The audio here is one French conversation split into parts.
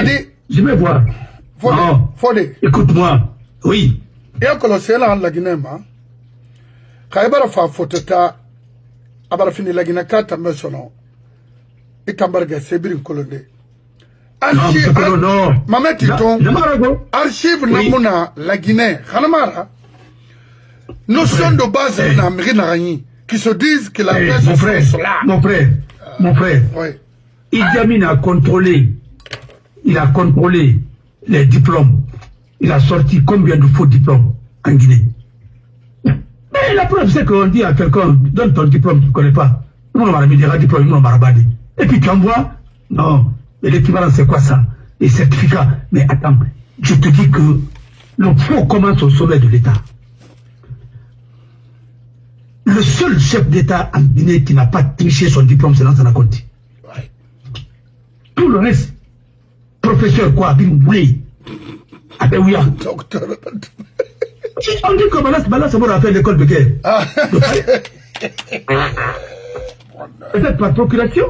C'est-à-dire... Je vais voir. Fodé. Écoute-moi. Oui. Et quand c'est là en la Guinée, quand il y a fa fotota, abara fini la Guinée kata mesono, et tambarga sebrin kolonde. Archive, non. Mamet Titon, archive namuna la Guinée, Hanamara, notion de base na Mrinarani, qui se disent que la presse mon frère, oui. Idi Amin a contrôlé, il a contrôlé les diplômes. Il a sorti combien de faux diplômes en Guinée? Mais la preuve, c'est qu'on dit à quelqu'un, donne ton diplôme, tu ne connais pas. Nous, on va mis des diplômes, nous, on va rabader. Et puis tu envoies, non, l'équivalent, c'est quoi ça? Les certificats. Mais attends, je te dis que le faux commence au sommet de l'État. Le seul chef d'État en Guinée qui n'a pas triché son diplôme, c'est Lansana Conté. Ouais. Tout le reste, professeur quoi, Bimboulé, Adéouya. Docteur. On dit que Balas a fait l'école de guerre. Peut-être par procuration.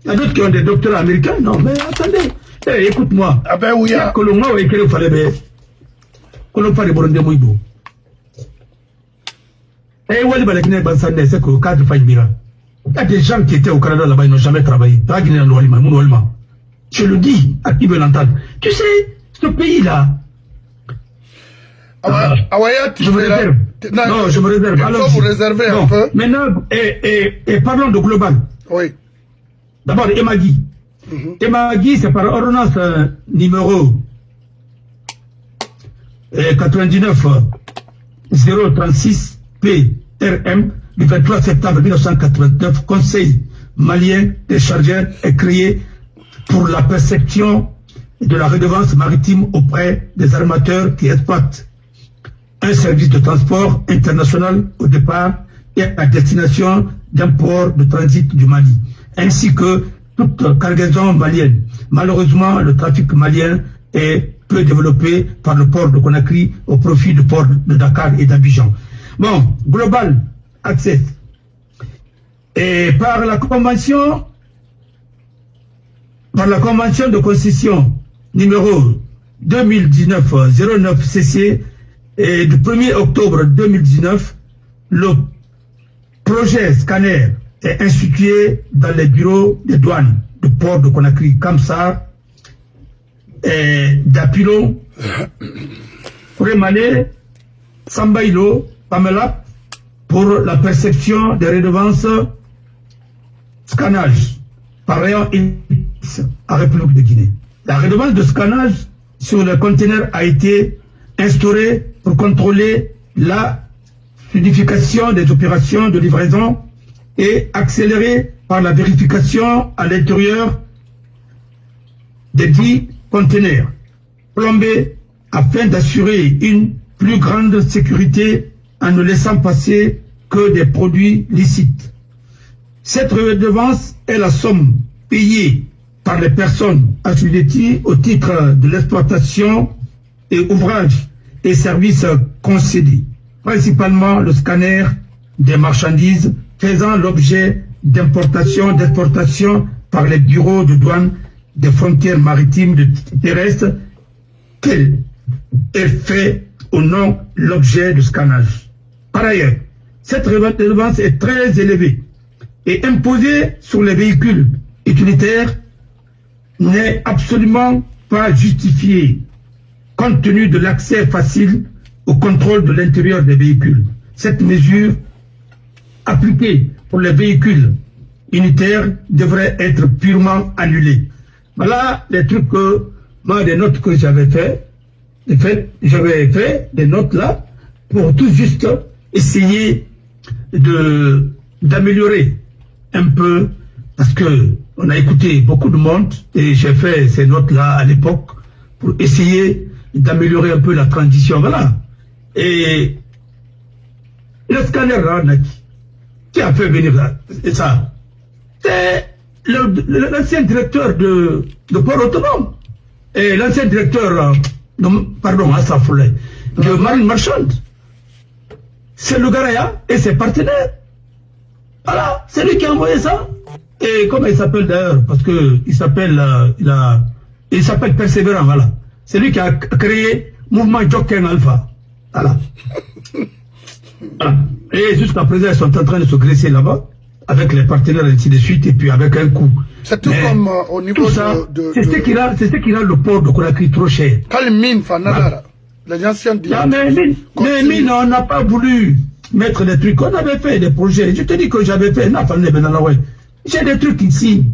Il y a d'autres qui ont des docteurs américains. Non, mais attendez. Hey, écoute-moi. Ah ben oui. Colombo et qu'il fallait. Colombo de Borondé Mouibo. Et Wali Balakine Bansande, c'est que cadre Faïmira. Il y a des gens qui étaient au Canada là-bas, ils n'ont jamais travaillé. Je le dis à qui veut l'entendre. Tu sais, ce pays-là. Je me réserve. Non, je me réserve. Alors, vous réserver un peu. Maintenant, et parlons de global. Oui. D'abord, Emagui. Emagui, c'est par ordonnance numéro 99 036 PRM du 23 septembre 1989. Conseil malien des chargeurs est créé pour la perception de la redevance maritime auprès des armateurs qui exploitent un service de transport international au départ et à destination d'un port de transit du Mali, ainsi que toute cargaison malienne. Malheureusement, le trafic malien est peu développé par le port de Conakry au profit du port de Dakar et d'Abidjan. Bon, Global Access. Et par la convention de concession numéro 2019-09 CC et du 1er octobre 2019, le projet scanner est institué dans les bureaux des douanes du port de Conakry, Kamsar, Dapilo, Prémalé, Sambaïlo, Pamela, pour la perception des redevances scannage par rayon X à République de Guinée. La redevance de scannage sur le conteneur a été instaurée pour contrôler la fluidification des opérations de livraison et accélérée par la vérification à l'intérieur des 10 conteneurs plombés afin d'assurer une plus grande sécurité en ne laissant passer que des produits licites. Cette redevance est la somme payée par les personnes assujetties au titre de l'exploitation et ouvrages et services concédés, principalement le scanner des marchandises faisant l'objet d'importation, d'exportation par les bureaux de douane des frontières maritimes terrestres, qu'elle est fait ou non l'objet de scannage. Par ailleurs, cette redevance est très élevée et imposée sur les véhicules utilitaires n'est absolument pas justifiée compte tenu de l'accès facile au contrôle de l'intérieur des véhicules. Cette mesure appliquée pour les véhicules unitaires devrait être purement annulée. Voilà les trucs que moi, des notes que j'avais fait. J'avais fait des notes là pour tout juste essayer d'améliorer un peu, parce que on a écouté beaucoup de monde et j'ai fait ces notes là à l'époque pour essayer d'améliorer un peu la transition. Voilà. Et le scanner là, qui a fait venir là, ça, c'est l'ancien directeur de port autonome et l'ancien directeur pardon, Assafoulay, de marine marchande. C'est le Garaya et ses partenaires. Voilà, c'est lui qui a envoyé ça. Et comment il s'appelle d'ailleurs? Parce que il s'appelle, il a Il s'appelle Persévérant, voilà. C'est lui qui a créé Mouvement Jokken Alpha. Voilà. Voilà. Et jusqu'à présent, ils sont en train de se graisser là-bas, avec les partenaires et ainsi de suite, et puis avec un coup. C'est tout comme au niveau de... C'est ce qui rend le port de Conakry trop cher. Kalmine, Fanadara. Les anciens disent... Mais mine, on n'a pas voulu mettre des trucs. On avait fait des projets. Je te dis que j'avais fait... J'ai des trucs ici.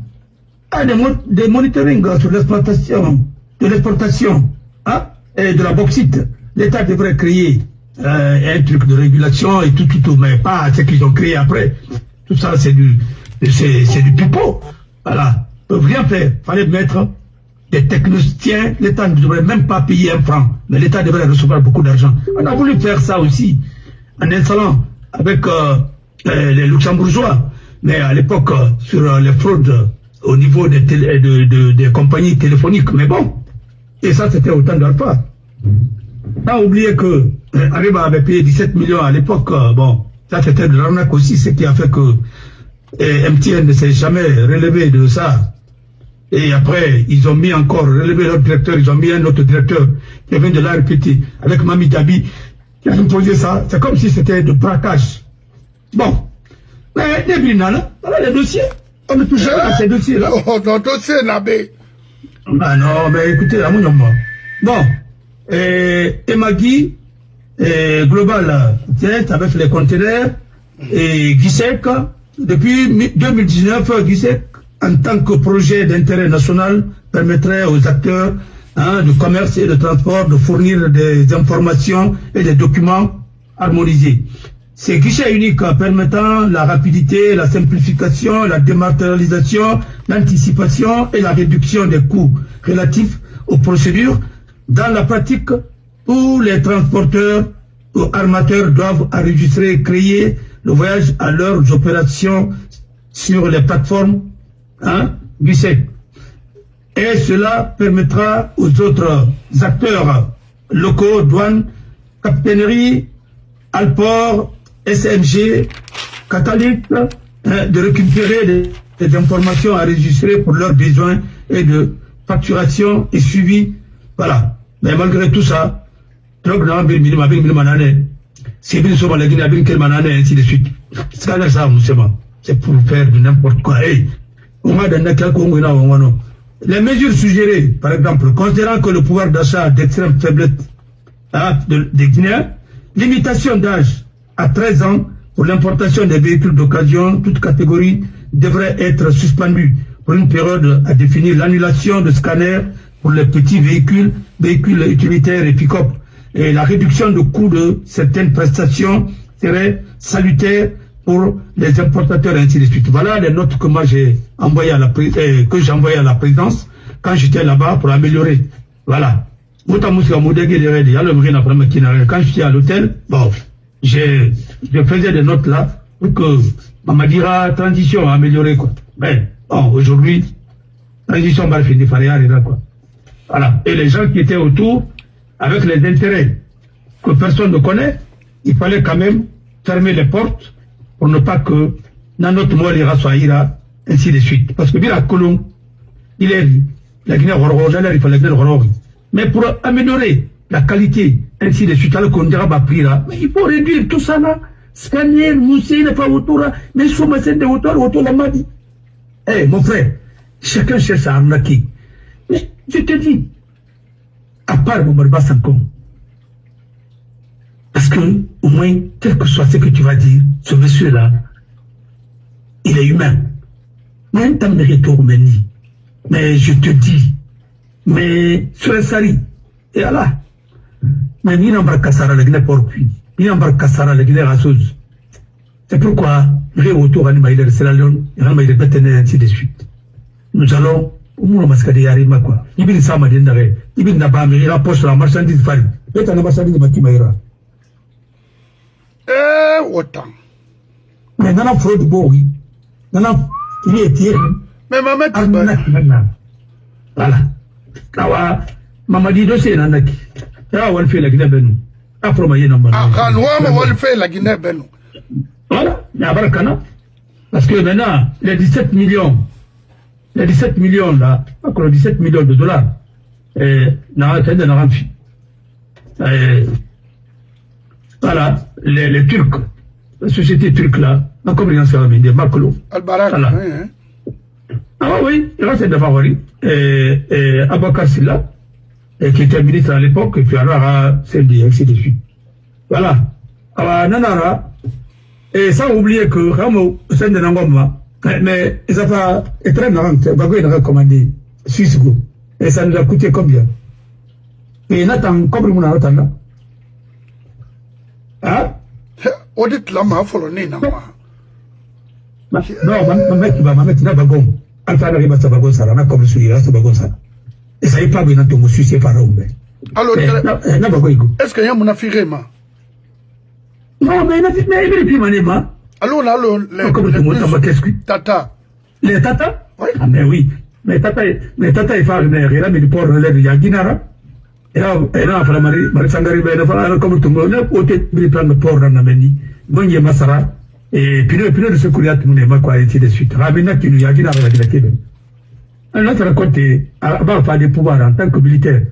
Des monitoring sur l'exploitation, de l'exportation, hein, et de la bauxite. L'État devrait créer un truc de régulation et tout, mais pas ce qu'ils ont créé après. Tout ça, c'est du pipeau. Voilà. Ils peuvent rien faire. Il fallait mettre des techniciens. L'État ne devrait même pas payer un franc. Mais l'État devrait recevoir beaucoup d'argent. On a voulu faire ça aussi, en installant avec les luxembourgeois. Mais à l'époque, sur les fraudes au niveau des compagnies téléphoniques. Mais bon, et ça, c'était au temps d'Alpha. Pas oublier que Ariba avait payé 17 millions à l'époque. Bon, ça, c'était de l'arnaque aussi, ce qui a fait que MTN ne s'est jamais relevé de ça. Et après, ils ont mis encore, relevé leur directeur, ils ont mis un autre directeur qui vient de la répéter, avec Mami Dabi, qui a imposé ça. C'est comme si c'était de braquage. Bon. Mais, voilà les dossiers. On ne touche pas à ces dossiers-là. Oh, non, dossier, Nabé. Ah non, mais écoutez, à mon nom. Bon. Emagi, Global, avec les conteneurs, et GISEC, depuis 2019, GISEC, en tant que projet d'intérêt national, permettrait aux acteurs de commerce et de transport de fournir des informations et des documents harmonisés. Ces guichets uniques permettant la rapidité, la simplification, la dématérialisation, l'anticipation et la réduction des coûts relatifs aux procédures. Dans la pratique, tous les transporteurs ou armateurs doivent enregistrer et créer le voyage à leurs opérations sur les plateformes guichets. Et cela permettra aux autres acteurs locaux, douanes, capitaineries, Alport, SMG, Catalyst, de récupérer des informations enregistrées pour leurs besoins et de facturation et suivi. Voilà. Mais malgré tout ça, ainsi de suite. C'est pour faire de n'importe quoi. Les mesures suggérées, par exemple, considérant que le pouvoir d'achat d'extrême faiblesse des Guinéens, limitation d'âge à 13 ans pour l'importation des véhicules d'occasion, toute catégorie devrait être suspendue pour une période à définir, l'annulation de scanners pour les petits véhicules utilitaires et pick-up, et la réduction de coûts de certaines prestations serait salutaire pour les importateurs, et ainsi de suite. Voilà les notes que moi j'ai envoyées à la présidence quand j'étais là-bas pour améliorer. Voilà. Quand j'étais à l'hôtel, bon, je faisais des notes là pour que Mamadira transition a amélioré quoi. Mais bon, aujourd'hui, transition va finir par arriver quoi. Voilà. Et les gens qui étaient autour, avec les intérêts que personne ne connaît, il fallait quand même fermer les portes pour ne pas que Nanot Moalira soit ira, ainsi de suite. Parce que bien à Colomb, il est la Guinée il fallait la Guinée. Mais pour améliorer la qualité, ainsi de suite, alors qu'on dira prix là, mais il faut réduire tout ça là. Scanner, mousser, ne pas autour là, mais sous ma scène de autour la madi. Eh, mon frère, chacun cherche à arnaquer. Mais je te dis, à part Momarba Sankom, parce que, au moins, quel que soit ce que tu vas dire, ce monsieur-là, il est humain. Même tant de mais je te dis, mais sur un sari, et là, mais il n'en va cassara la Guinée pour puis, il n'en va cassara la Guinée rasseuse. C'est pourquoi, le retour à l'Imaïda de Sierra Leone, il y a des ainsi de suite. Nous allons, au moins, masquer des Yarima quoi. Il vient ça, Madinare, il vient là-bas, mais il rapproche la marchandise fari. Il est à la marchandise de Matimaïra. Autant. Mais dans la fraude, oui. Dans la il est tiré. Mais maman, voilà. Kawa, Mamadi dossier nanaki. Là, on fait la Guinée Benou. Afro Mayen en ah, quand on fait la Guinée Benou. Voilà, il y a Barakana. Parce que maintenant, les 17 millions là, encore 17 millions de dollars, Voilà, les Turcs, la société turque là, la communauté des Makolo. Al-Barak, voilà. Hein. Ah oui, là c'est de favori. Et Abakar Silla, qui était ministre à l'époque, et puis alors, c'est ainsi de suite. Voilà. Alors, Nanara, et sans oublier que Ramo, c'est de Nangoma, mais ils n'ont pas été très marrant, Bago il a recommandé Suisse Go. Et ça nous a coûté combien? Et Nathan, combien on a attendu? Hein? Audit lama follow Nina. Non, ma mec, n'a pas bon. Alpha n'arrive à Bagon Sarana comme celui-là, c'est Bagon Sarana. Et ça n'est pas bien de me suicider par un homme. Alors, est-ce qu'il y a mon affirmé? Non, mais il est plus manema. Alors, Tata. Les Tata? Oui. Ah, mais oui. Mais Tata, il fait une erreur, mais du port de l'air, il y a Guinara. Et là, Marie Sangari, il a comme tout le monde, il prend le port dans la meni. Bon, il y a Massara. Et puis de secours, il y a quoi, et ainsi de suite. Ramena, qui nous a dit la réalité. Alors, tu racontes, avant de faire des pouvoirs en tant que militaire,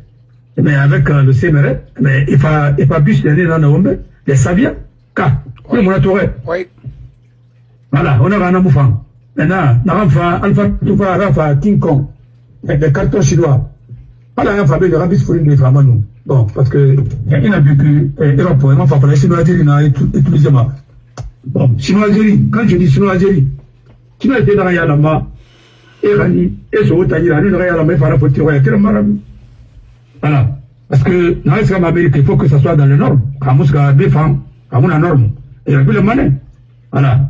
mais avec le CMR, mais il faut bus d'aller dans le monde, les Saviens, car, oui, mon touré. Oui. Voilà, on a un amoufant. Maintenant, on a un enfant, Alpha Toufa, Rafa, King Kong, avec des cartons chinois. Voilà, un famille de Rabis Fourin de Famanou. Bon, parce que, il y a vu que, Europe, il m'a fait la Chinois-Algérie, il a utilisé ma. Bon, Chinois-Algérie, quand je dis Chinois-Algérie, Chinois était dans la Yalama, et Rani, et ce haut taillé, il y a Yalama, il faut rapporter, voilà. Parce que, dans l'Amérique, il faut que ça soit dans les normes. Kamouska, défend, comme la norme. Et il y a plus le monnaie. Voilà.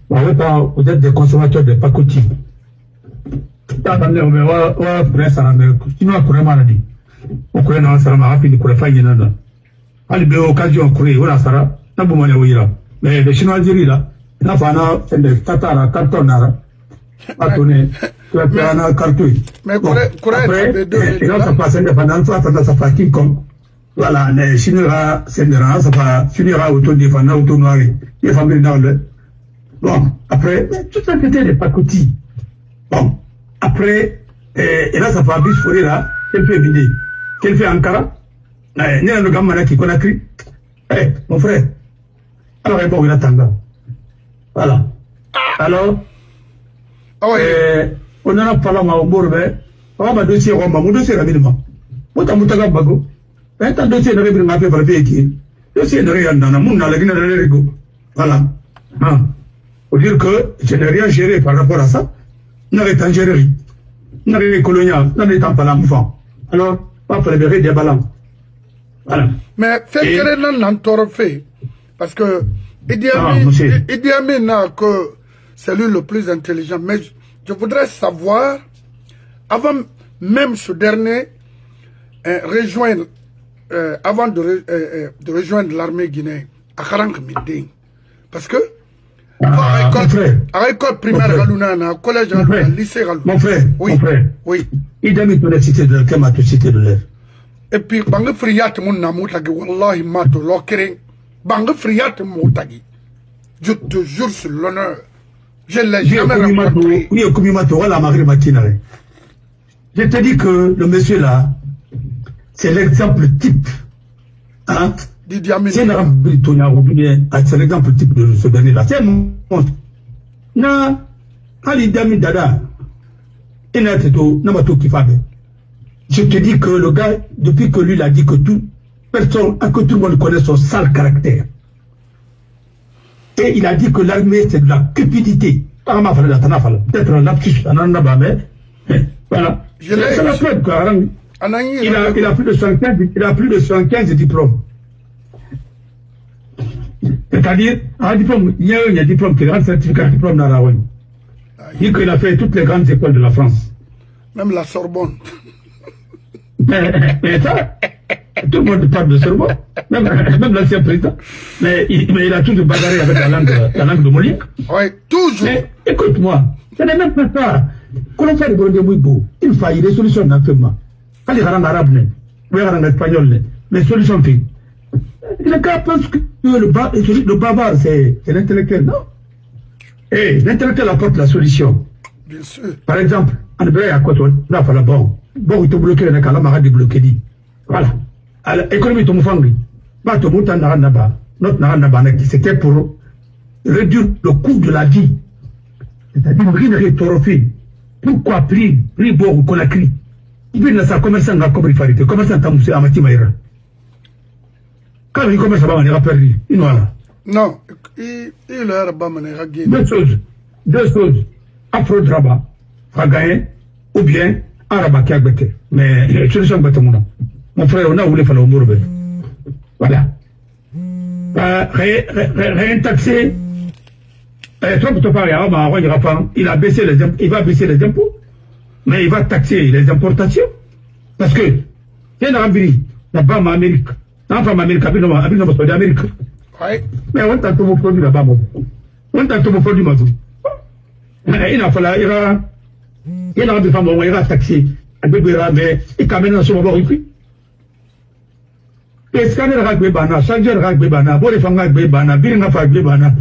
Vous êtes des consommateurs de pacotille. Attendez, on va presse à l'Amérique. Sinon, on pourrait maladie. On pourrait dans la rapide, on pourrait faire une année. Allez, bien, occasion, on pourrait, voilà, ça, n'a pas monnaie, oui, là. Mais les Chinois Algérie, là, il y a des tatara, cartonara, cartonné, tu vas faire un carton. Mais après, et là, ça passe indépendant, ça passe King Kong. Voilà, les Chinois, c'est ça va finira autodéfendant, autonoir, les familles dans le. Bon, après, tout ça c'était des pacotilles. Bon, après, et là, ça va bis fourrer là, quel fait vider, quel fait Ankara, il y a le gamin qui connaît écrit. Eh, mon frère. Alors, bon, il attend. Voilà. Alors, on en a parlé au Bourbe. On va dossier Roma, mon dossier rapidement. Moutamoutaga Bago. Un dossier de rébellion à faire qui dossier de rien dans la monde, dans la Guinée de l'Érigo. Voilà. Pour dire que je n'ai rien géré par rapport à ça. N'avait pas géré. N'avait colonial, n'avait pas l'enfant. Alors, pas pour libérer des ballons. Voilà. Mais faites que l'on en fait. Parce que Idi Amin n'a que c'est lui le plus intelligent. Mais je voudrais savoir, avant même ce dernier rejoindre, avant de rejoindre l'armée guinéenne, à Karank Minding. Parce que, à l'école primaire Galouna, collège Galouna, lycée Galouna. Mon frère, oui, mon frère. Oui. Il a mis ton cité de l'air, ma cité de l'air. Et puis, Banga Friat Mounamutagi, Wallahi Mato, Lokering. Banga Friat Moutagi. Je te jure sur l'honneur. Je l'ai jamais rencontré. Je te dis que le monsieur là, c'est l'exemple type. Hein? C'est l'exemple type de ce dernier là. C'est un monstre. Na, Ali Dami Dada, je te dis que le gars, depuis que lui il a dit que tout le monde connaît son sale caractère. Et il a dit que l'armée c'est de la cupidité. Peut-être un lapsus, voilà. C'est la preuve quoi. Il a plus de 75 diplômes. C'est-à-dire, un diplôme, il y a un diplôme qui est un certificat de diplôme dans la Rwanda. Il dit qu'il a fait toutes les grandes écoles de la France. Même la Sorbonne. Mais ça, tout le monde parle de Sorbonne, même l'ancien président. Mais il a toujours bagarré avec la langue de Molière. Oui, toujours. Mais écoute-moi, ce n'est même pas ça. Quand on fait des grands beaux, il faut des solutions d'enfermement. Quand les gens arabes, les espagnols, les solutions fines. Le gars pense que le bavard, c'est l'intellectuel, non? Et l'intellectuel apporte la solution. Bien sûr. Par exemple, en vrai, à quoi on a fait la bon. bon, il te bloqué, il y a un débloqué. Voilà. L'économie, tu me fais pas tout le monde n'a c'était pour réduire le coût de la vie. C'est-à-dire, rien trophée. Pourquoi prix bon qu'on a crié? Il vient de sa commerçant à Cobri Farité, commerçant à Moussé Amati Maïra. Quand il commence à avoir un perdu, il voilà. Non, il a gagné. Deux choses. Afro-Draba a gagné, ou bien Araba qui a gagné. Mais solution Batamouna. Mon frère, on a voulu faire le Mourbe. Voilà. Rien taxé. Il a baissé les impôts, il va baisser les impôts, mais il va taxer les importations. Parce que, c'est un abri, la femme Amérique, la femme Amérique, d'Amérique. Mais on t'a tout mon produit là-bas, on t'a tout mon produit, ma vie. Il a fallu, il y a des femmes, il va taxer, mais il camène dans son bord, il prie. Les scanners ragbe bana, changer ragbe bana, borefang ragbe bana, biringa ragbe bana.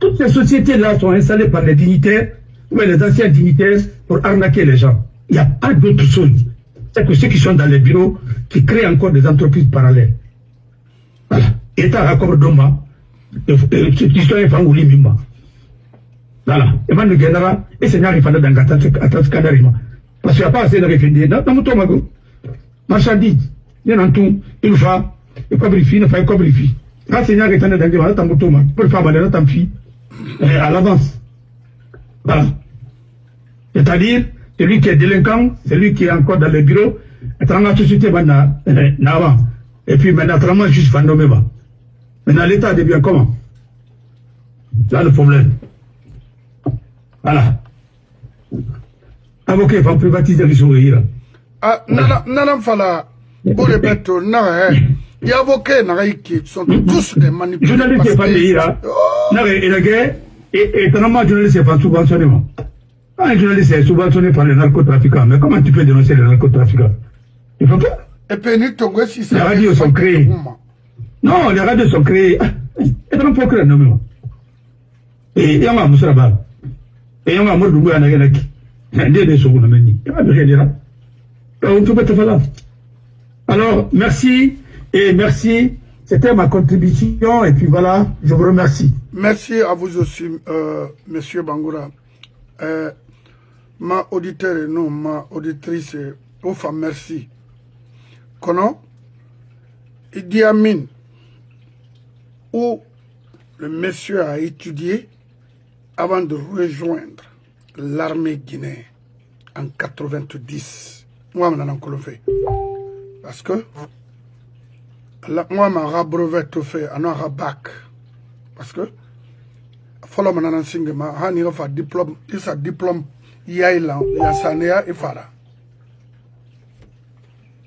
Toutes ces sociétés-là sont installées par les dignitaires, ou les anciens dignitaires, pour arnaquer les gens. Il n'y a pas d'autre chose. C'est que ceux qui sont dans les bureaux, qui créent encore des entreprises parallèles. Voilà. État raccord d'Oma, qui sont un fan ou limima. Voilà. Et maintenant, le général, et c'est n'arrive pas dans le canarima. Parce qu'il n'y a pas assez de référendum. Dans mon tomago, marchandise, il y en a tout, il va, il fabrique, il fait fabrique. Quand c'est n'arrive pas dans le canarima, pour faire mal à fille, à l'avance. Voilà. C'est-à-dire, celui qui est délinquant, celui qui est encore dans les bureaux, est dans la société, et puis maintenant, vraiment, juste fanommé. Maintenant, l'État devient comment? Là, le problème. Voilà. Avocat va privatiser les sourires. Ah, non, fala. Pour les bêtes, non, les avocats, sont tous des manipulateurs. Journalistes, c'est pas des ira. Non, et la guerre, et normalement, journaliste, c'est pas subventionné. Un journaliste est subventionné par les narcotrafiquants. Mais comment tu peux dénoncer les narcotrafiquants? Il faut pas. Et puis, nous, les radios sont créées. Non, les radios sont créées. Et on peut créer un nom. Et il y a un moussa là-bas. Et il y a un mot de bouillon à la gueule. Des secondes, mais il n'y a pas de rien. On peut pas te faire là. Alors, merci. Et merci. C'était ma contribution. Et puis voilà, je vous remercie. Merci à vous aussi, monsieur Bangoura. Ma auditeur et non, ma auditrice, enfin, merci. Comment Idi Amin, où le monsieur a étudié avant de rejoindre l'armée guinéenne en 90. Moi, je n'ai fait. Parce que moi, je suis brevet tout fait, je suis bac. Parce que follow mon enseignement, je fait diplôme, il a diplôme, il y a Sanea et Fara.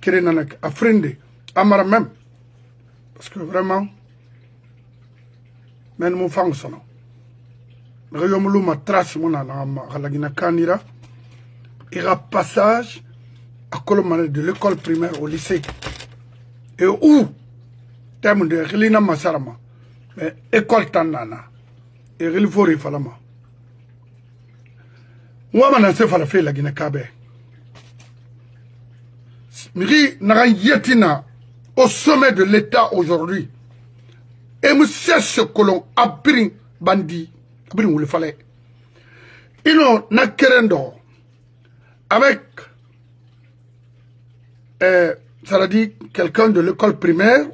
Qui est à Frinde, Amara même. Parce que vraiment, même mon fang sonne. Rayomulu ma trace mon alagina kanira. Il y a passage à Colomane de l'école primaire au lycée. Et où, terme de Relina Masarama, mais école Tanana, et Rilfori Falama. Moi, je ne sais pas faire la Guinée-Kabe. Miri n'a yetina au sommet de l'État aujourd'hui. Et me sait ce que l'on a pris bandit. Abrin où il fallait. Ils ont n'a avec ça veut dire quelqu'un de l'école primaire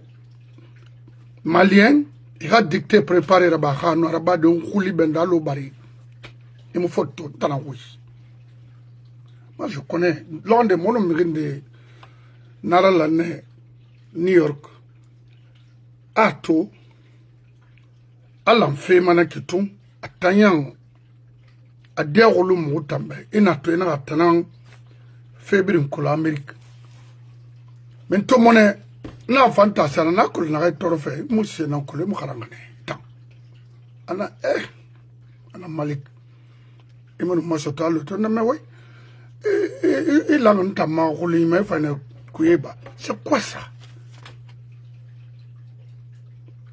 malien, il a dicté préparer Rabaha, no Rabat de Ouli Bendalo Bari. Il me faut tout temps oui. Moi je connais l'un des monomérines de Naralane, New York, Ato, Alamfe Manakitum, Atanyang, Adiaolu Moutambe, Inatuena Atanang, Fébrin Kola Amérique. Mais tout le monde n'a fantasme, n'a pas de trophée, Moussé n'a pas de Moukarangane. Ana, Ana Malik. Il m'a dit, moi, je suis allé au mais oui. Il a notamment roulé, mais il c'est quoi ça?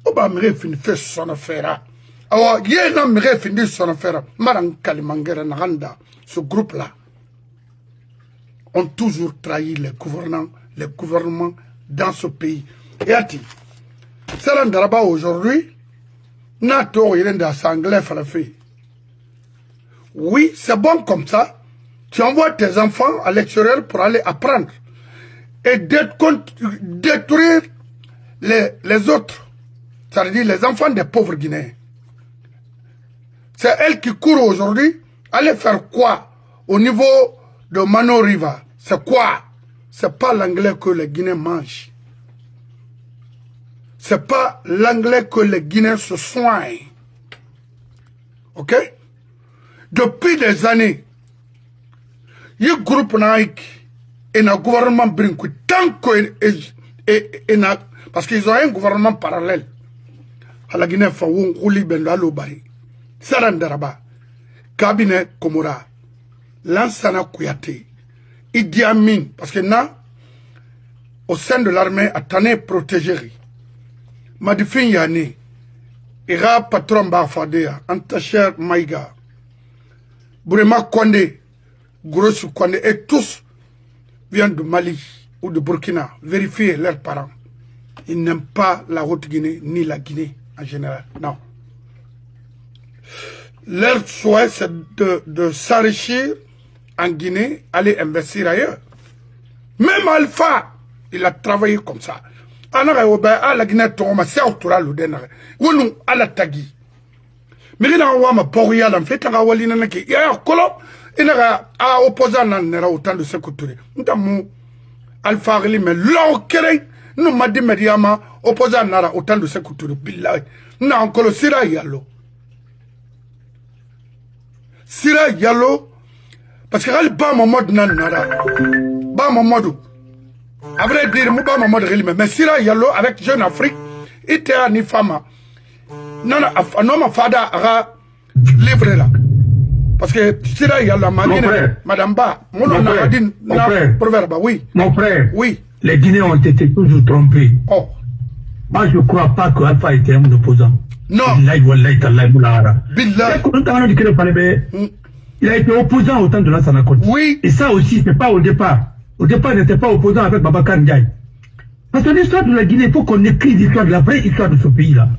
On va me finir son affaire. Alors, il y a un me finir son affaire. Maran Kalimangera Naranda, ce groupe-là. ont toujours trahi les gouvernements dans ce pays. Et Ati, Saran Daraba aujourd'hui, Nato Irenda Sanglais Falafé. Oui, c'est bon comme ça. Tu envoies tes enfants à l'extérieur pour aller apprendre et détruire les autres, c'est-à-dire les enfants des pauvres Guinéens. C'est elle qui court aujourd'hui. Aller faire quoi au niveau de Mano River? C'est quoi? C'est pas l'anglais que les Guinéens mangent. C'est pas l'anglais que les Guinéens se soignent. Ok? Depuis des années, il y a un groupe et un gouvernement brinque tant que parce qu'ils ont un gouvernement parallèle à la Guinée Fawoun Ouli Bendalo Bari Sarandaraba cabinet Komora Lansana Kouyaté Idi Amin parce que là au sein de l'armée à Tané protégé Madifin Yani Ira patron Bafadea Antacher Maïga Bourema Kondé Grosso Kondé et tous viennent de Mali ou de Burkina vérifier leurs parents. Ils n'aiment pas la Haute-Guinée ni la Guinée en général. Non. Leur souhait, c'est de s'enrichir en Guinée, aller investir ailleurs. Même Alpha, il a travaillé comme ça. La Guinée, c'est autour de la Guinée. À la Tagui. Mais il y a un peu de fait, il y a un colon. Il y a un opposant dans autant de sécurité. Nous avons Alpha Rili, mais l'enquête, nous m'a dit médialement, opposant dans autant de sécurité. Nous avons encore Sira Yalo. Sira Yalo, parce que pas mon mode nanara. Pas mon mode. À vrai dire, je ne pas mon mode Rili, mais Sira Yalo avec Jeune Afrique, il était un Nifama. Non, ma fada a livré là. Parce que Sira Yalo, Madame Ba, mon frère, oui. Mon frère, oui. Les Guinéens ont été toujours trompés. Oh. Moi, je ne crois pas que Alpha était un opposant. Non. Il a été opposant au temps de Lansana Conté. Oui. Et ça aussi, c'est pas au départ. Au départ, il n'était pas opposant avec Babacar Ndiaye. Parce que l'histoire de la Guinée, il faut qu'on écrive l'histoire de la vraie histoire de ce pays-là.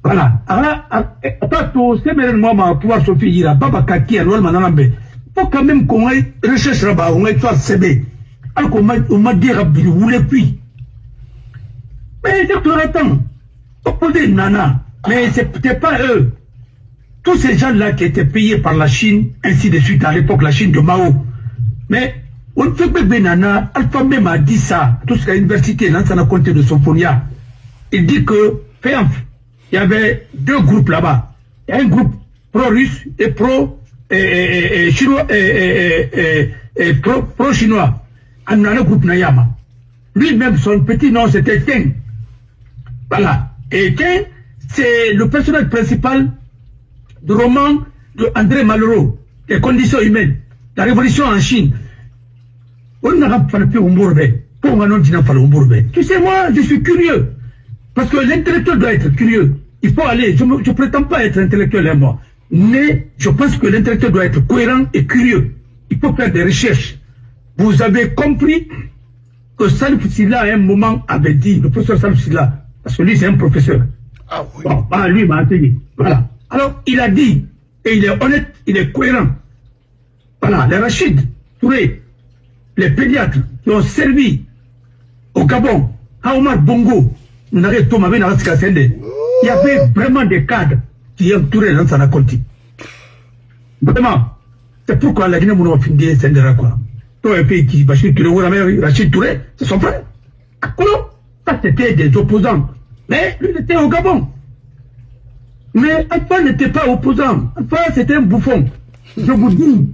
Voilà. Alors, c'est maintenant pouvoir se faire Babacar qui est loin Manambe. Il faut quand même qu'on recherche là-bas, on ait soit CB. Alors qu'on m'a dit, vous voulez puis. Mais c'est tout le temps. Opposé Nana. Mais c'était pas eux. Tous ces gens-là qui étaient payés par la Chine, ainsi de suite, à l'époque, la Chine de Mao. Mais, on ne fait pas Nana, Alpha même a dit ça, tout ce qu'à l'université, Lansana Conté de Somphonia. Il dit que, il y avait deux groupes là-bas. Il y a un groupe pro-russe et pro-chinois, pro-chinois. On a le groupe Nayama. Lui-même, son petit nom, c'était Ken. Voilà. Et Ken, c'est le personnage principal du roman de André Malraux, Les conditions humaines, la révolution en Chine. On n'a pas fait un bourbe. Pour moi, non, tu n'as pas un bourbe. Tu sais, moi, je suis curieux. Parce que l'intellectuel doit être curieux. Il faut aller. Je ne prétends pas être intellectuel, moi. Mais je pense que l'intellectuel doit être cohérent et curieux. Il faut faire des recherches. Vous avez compris que Salif Silla, à un moment, avait dit, le professeur Salif Silla, parce que lui, c'est un professeur. Ah oui. Bon, lui m'a enseigné. Voilà. Alors, il a dit, et il est honnête, il est cohérent. Voilà, les Rachid Touré, les pédiatres qui ont servi au Gabon, à Omar Bongo, il y avait vraiment des cadres qui entouraient Lansana Conté. Vraiment. C'est pourquoi la Guinée m'a fini Sendera quoi. Toi, un pays qui, Bachir Touré, Rachid Touré, c'est son frère. Ça, c'était des opposants. Mais lui, il était au Gabon. Mais Alpha n'était pas opposant. Alpha, c'était un bouffon. Je vous dis.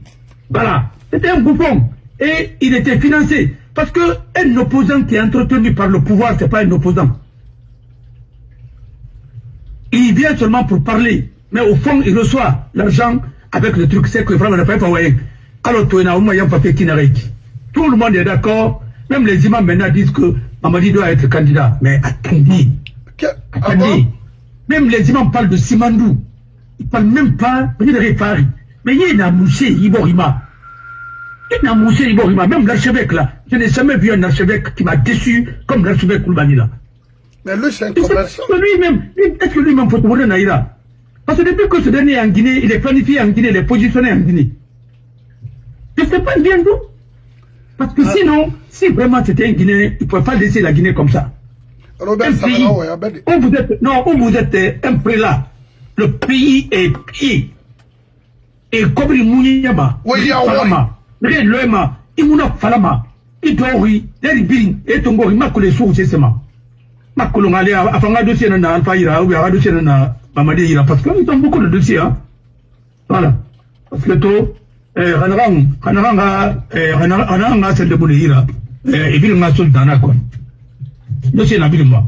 Voilà. C'était un bouffon. Et il était financé. Parce qu'un opposant qui est entretenu par le pouvoir, c'est pas un opposant. Il vient seulement pour parler. Mais au fond, il reçoit l'argent avec le truc. C'est que vraiment, on n'a pas envoyé. Alors, tout le monde est d'accord. Même les imams maintenant disent que Mamadi doit être candidat. Mais attendez. Attendez. Même les imams parlent de Simandou. Ils ne parlent même pas de Réfari. Mais il y a un mouché, Iborima. Même l'archevêque là, je n'ai jamais vu un archevêque qui m'a déçu comme l'archevêque Koulibaly là. Mais lui, c'est un commerçant. Est-ce que lui-même faut tourner Naïra? Parce que depuis que ce dernier est en Guinée, il est planifié en Guinée, il est positionné en Guinée. Je ne sais pas bien d'où. Parce que sinon, si vraiment c'était un Guinéen, il ne pouvait pas laisser la Guinée comme ça. Robert Samara, où vous êtes un prélat, le pays est pied. Et comme il Mouniama, Loema, Imuna Falama, Itori, Deribin, et Tongo, il m'a collé sous ses sements. Ma colonale a fait un dossier dans Alphaïra, ou un dossier dans Mamadi, parce qu'ils ont beaucoup de dossiers. Voilà. Parce que tout, Ranaranga, c'est de Boulira, et puis ma sultana, quoi. Dossier n'a plus moi.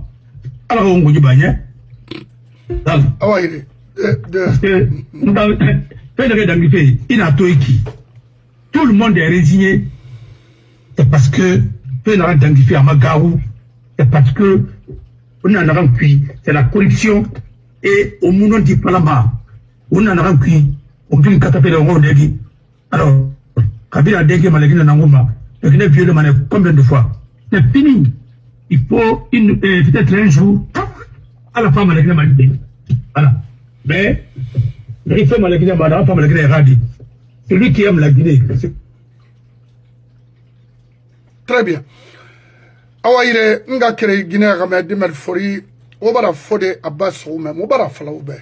Alors, on vous bagne. Ah oui, parce que, il a tout écrit. Tout le monde est résigné. C'est parce que, il a identifié à Magaou. C'est parce que, on en a rempli. C'est la corruption. Et au moment du Parlement, on en a rempli. On dit qu'à taper le rond d'Egui. Alors, Kabila Degui Malagina Nangoma, le Guinée vieux de Mané combien de fois? C'est fini. Il faut peut-être un jour à la femme Malagina Malagina. Voilà. Mais, il faut Malagina Malagina, femme Malagina Radi. Celui qui aime la Guinée. Très bien. Awaïre, nga kere Guinée Ramé Dimer Fori, Obara Fode Abbas Oumé, Obara Falaoube.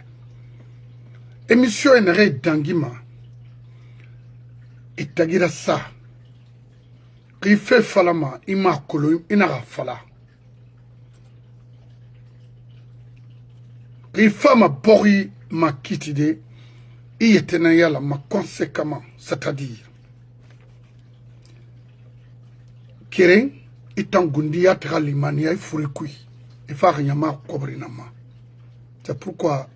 Émission Enere Dangima. Et Tagira Sa. Qui fait Falama, Ima Kolo, Inara Fala. Qui fait ma Bori, ma Kitide, il était Nayala, ma conséquemment, c'est-à-dire. Keren, itan gundiya tira limaniya i furi kui i fa nyama kobrinama. C'est pourquoi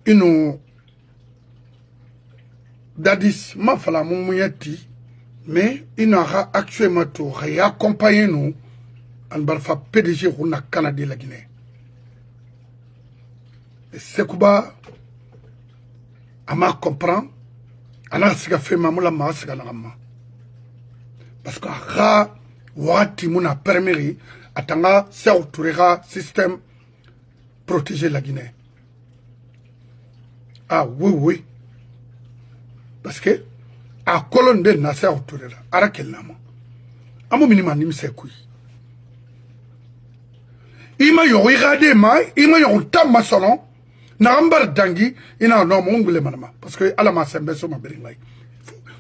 ino dadis ma fala mumuyati mais ino ha actuellement to ha accompagner nous en barfa PDG runa Canada la Guinée. Sekouba ama comprend ana siga fe mamula ma siga ngama. Parce que ra wati muna permis atanga serturera système protéger la Guinée. Ah oui oui. Parce que a colonne de na serturera ara kelama. Amo minima nim sekui. Ima yo irade mai, ima yo tamma sono na ambar dangi ina no mongule manama parce que ala ma sembe so ma beringay.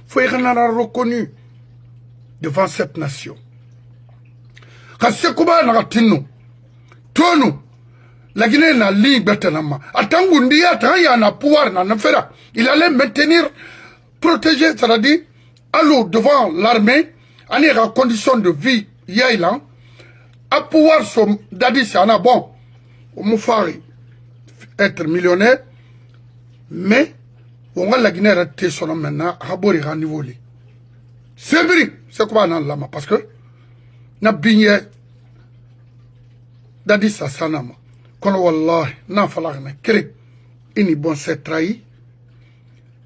Faut y reconnu devant cette nation. Kasekouba nagatino. Tono. La Guinée n'a ligne betanama. Atangundi ataya na pouvoir na nafera. Il allait maintenir, protéger, c'est-à-dire, allô devant l'armée, en à condition de vie, yailan, à pouvoir son dadi sana bon, au moufari, être millionnaire, mais, on va la Guinée rater son nom maintenant, à bori à niveau li. C'est vrai, c'est quoi nan lama parce que na bigne dadi sa sanama kono wallahi na falagna kere ini bon c'est trahi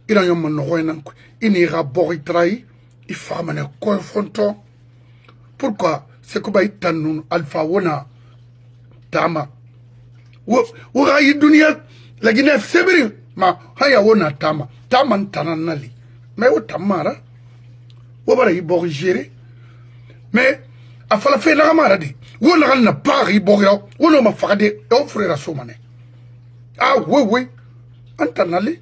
ila yom no hoynan ko ini rabori trahi il faut mener confrontant pourquoi c'est quoi itanun alpha wona tama wo rayi dunia la Guinée c'est vrai ma haya wona tama tananali mais o tamara wabara yi bori géré mais a fala fe na gamara di wona gal na pari bori wona ma fagade o frère somane ah oui antanali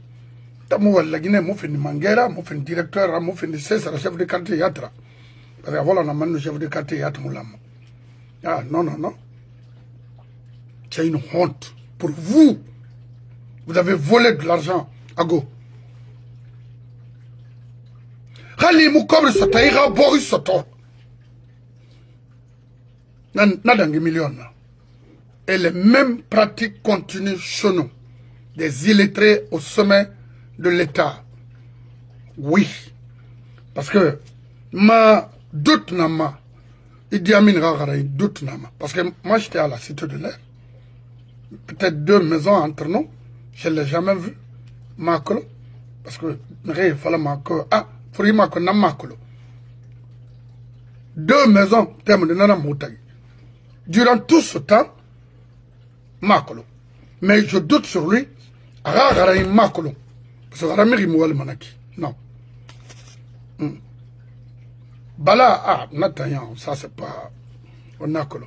tamu wala Guinée mo fin mangera mo fin directeur mo fin cessar chef de quartier yatra parce que voilà na man chef de quartier yatra lam ah non c'est une honte pour vous. Vous avez volé de l'argent à go. Khali mu kobre sota ira bori soto nadangi millions. Et les mêmes pratiques continuent chez nous. Des illettrés au sommet de l'État. Oui. Parce que ma doute nama Idi Amin Ragara doute nama. Parce que moi j'étais à la Cité de l'Air. Peut-être 2 maisons entre nous. Je ne l'ai jamais vu. Macron. Parce que il fallait que Frima ko namakolo. 2 maisons, terme de Nana Moutagi. Durant tout ce temps, Makolo. Mais je doute sur lui, Ragaraï Makolo. Parce que Ramiri Mouel Manaki. Non. Bala, ah, Natayan, ça c'est pas. On a Kolo.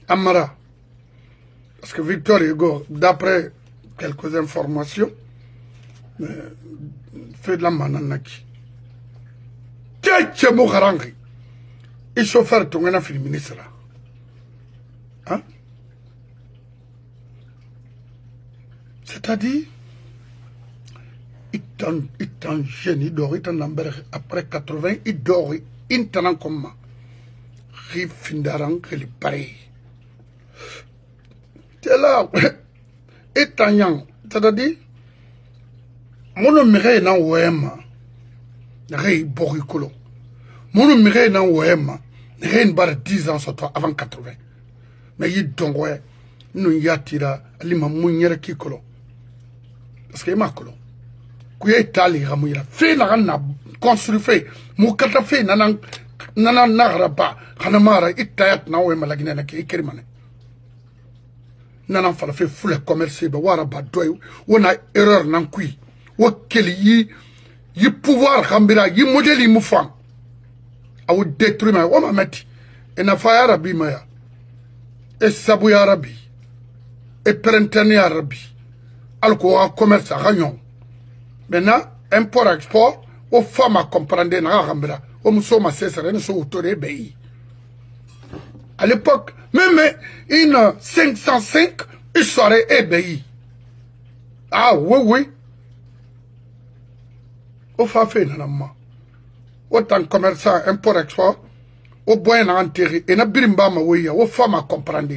Amara. Parce que Victor Hugo, d'après quelques informations, fait de la mananaki. Tchétché Mouharangi. Il chauffeur ton gana fini ministre là. Hein? C'est-à-dire, il est un génie, il dort, il est un amber après 80, il dort, il est un comme il findarang, il est pareil. C'est là, il est un yang, c'est-à-dire, mon mère est dans Ouema, il boricolo. Mon mère est dans Ouema, il a 10 ans sur toi avant 80. Mais il donc ouais, nous y a tiré, il m'a mounière qui colo. Parce que il m'a colo. Kuya Italie ramouira. Fait na construit fait. Moukata fait nanan nagraba. Hanamara itayat na oué malagina na ki kerimane. Nanan fala fait foule commerce ba wara ba doy. Wona erreur nan kui. Wo keli yi pouvoir khambira yi modèle yi moufan. A ou détruire ma wama meti. Et na fa arabi maya. Et sabu ya arabi. Et perentene ya arabi. Alko wa commerce a gagnon. Maintenant, import-export, aux femmes à comprendre, aux musulmans, c'est autorisé pays. À l'époque, même une 505, il serait ébéi. Ah oui, oui. Au fait, autant commerçant, import-export, au bois enterré, et n'a birimba ma oui, aux femmes à comprendre.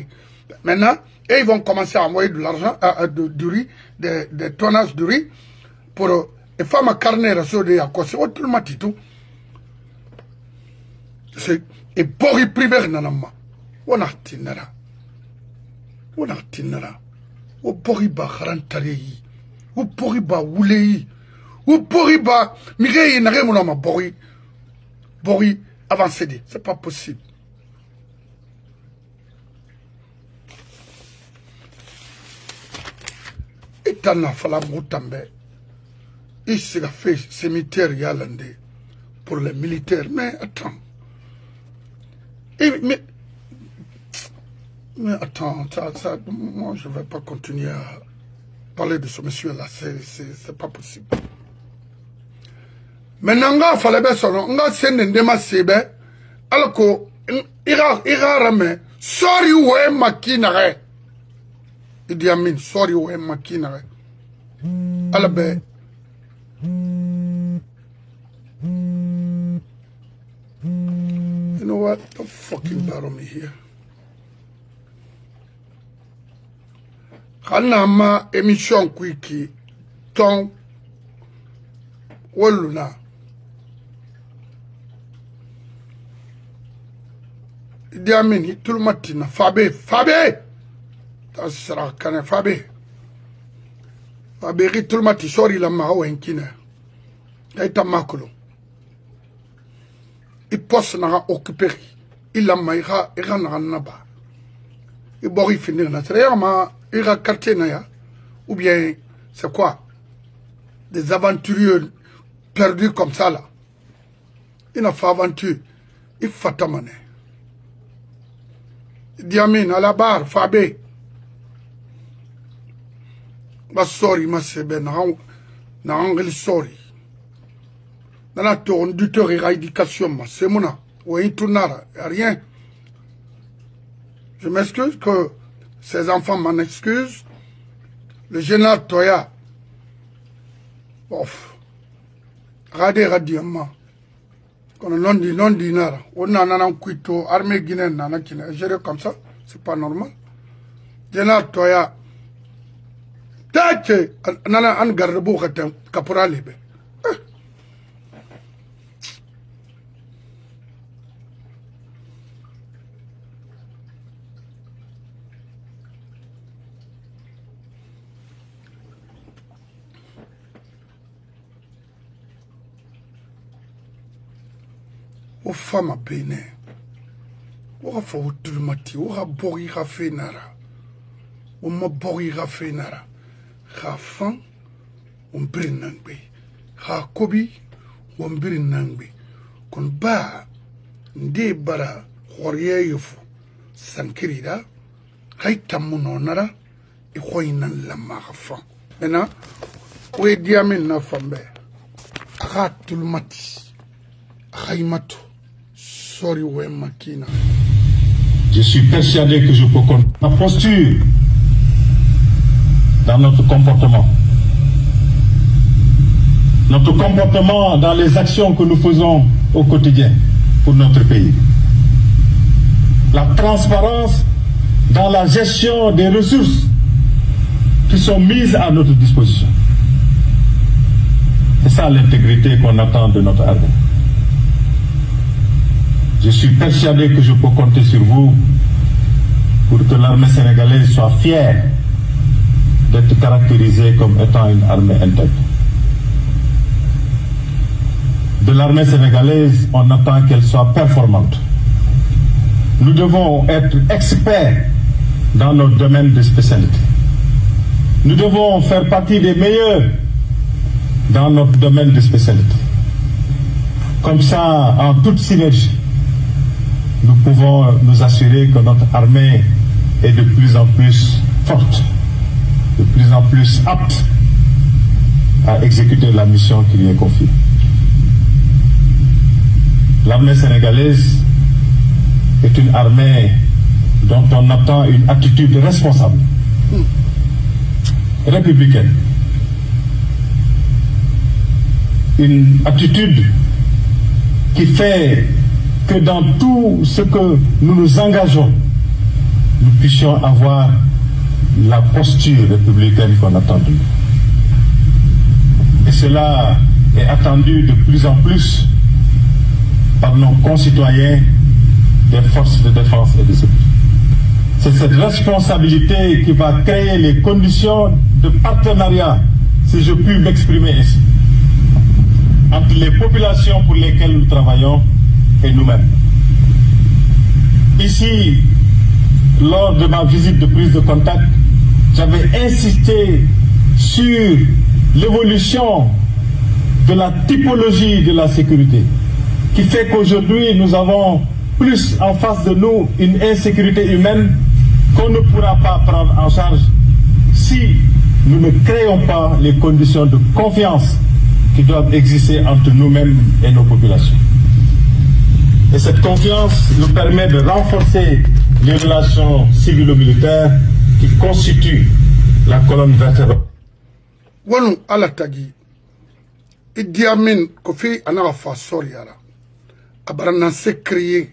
Maintenant, et ils vont commencer à envoyer de l'argent, du riz, des tonnages de riz, pour les femmes à carnet sur des accords, c'est autrement tout. C'est et pour y priver nanama. On a tinera. On a tinera. O pour y ba rentrer. O pour y ba oulei. O pour y ba migrer n'a rien mon bori. Bori avancé. C'est pas possible. Et t'en as fallu moutambe. Il s'est fait cimetière yalandais pour les militaires. Mais attends. Mais attends, moi je ne vais pas continuer à parler de ce monsieur-là. C'est pas possible. Maintenant, il fallait bien ça. On a seen des démasses. Alors que, il a ramé. Sorry, ouais, maquinaire. Il dit Amin, sorry, ouais, maquinaire. Alors, ben. You know what? Don't fucking battle me here. Kanama émission qui ton woluna. Idi Amin, tout le matin, Fabé. Ça sera cané, Fabé, tout le matin, sorry la mao enkine. D'aïta makolo. Il poste n'a occupé. Il a maïra et naba. Il bori finir na. C'est il a quartier naya. Ou bien, c'est quoi? Des aventuriers perdus comme ça là. Il n'a pas aventure. Il fait tamane. Il dit Amin, à la barre, Fabé. Ma sorry, ma sebe, na angeli sorry. Dans la tour, du tour et éducation, c'est mon nom. Oui, tout n'a rien. Je m'excuse que ces enfants m'en excusent. Le général Toya. Ouf. Radiamment. Quand on non dinara. On a un cuito, armée guinéenne, nana qui est géré comme ça. C'est pas normal. Général Toya. Tache, nana an garde-bou caporal libre. aux femmes à Bénin. Ou à Fautulmati, ou à Bori Rafenara, ou à Bori Rafenara, Rafan, ou Brinangbe, Rakobi, ou Brinangbe, qu'on bat, Nde Bara, Warrior, Sankirida, Haitamunonara, et Roinan la Marafan. Maintenant, où est Diamine na Fambe? Ratulmati, Raimatu, Sori ou Makina. Je suis persuadé que je peux compter ma posture dans notre comportement. Notre comportement dans les actions que nous faisons au quotidien pour notre pays. La transparence dans la gestion des ressources qui sont mises à notre disposition. C'est ça l'intégrité qu'on attend de notre armée. Je suis persuadé que je peux compter sur vous pour que l'armée sénégalaise soit fière d'être caractérisée comme étant une armée intègre. De l'armée sénégalaise, on attend qu'elle soit performante. Nous devons être experts dans nos domaines de spécialité. Nous devons faire partie des meilleurs dans notre domaine de spécialité. Comme ça, en toute synergie, nous pouvons nous assurer que notre armée est de plus en plus forte, de plus en plus apte à exécuter la mission qui lui est confiée. L'armée sénégalaise est une armée dont on attend une attitude responsable, républicaine. Une attitude qui fait que dans tout ce que nous nous engageons, nous puissions avoir la posture républicaine qu'on attend de nous. Et cela est attendu de plus en plus par nos concitoyens des forces de défense et de sécurité. C'est cette responsabilité qui va créer les conditions de partenariat, si je puis m'exprimer ainsi, entre les populations pour lesquelles nous travaillons et nous-mêmes. Ici, lors de ma visite de prise de contact, j'avais insisté sur l'évolution de la typologie de la sécurité, qui fait qu'aujourd'hui nous avons plus en face de nous une insécurité humaine qu'on ne pourra pas prendre en charge si nous ne créons pas les conditions de confiance qui doivent exister entre nous-mêmes et nos populations. Et cette confiance nous permet de renforcer les relations civilo-militaires qui constituent la colonne vertébrale. Wanu alatagi Idi Amin Kofi Anafa Soriara Abarana s'est créé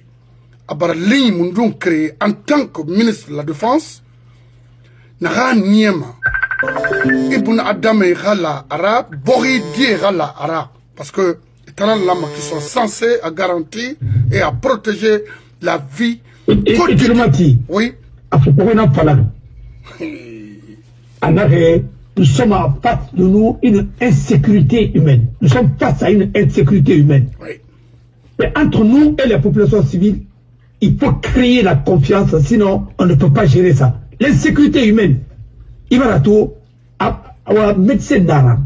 Abar ligne mundun créé en tant que ministre de la Défense Nara Niema Ibn Adame Rala Ara Bori Die Rala Ara parce que Lama qui sont censés à garantir et à protéger la vie quotidienne. Oui. Nous sommes en face de nous une insécurité humaine. Nous sommes face à une insécurité humaine. Oui. Mais entre nous et les populations civiles, il faut créer la confiance, sinon on ne peut pas gérer ça. L'insécurité humaine, il va tout à médecin d'Ara.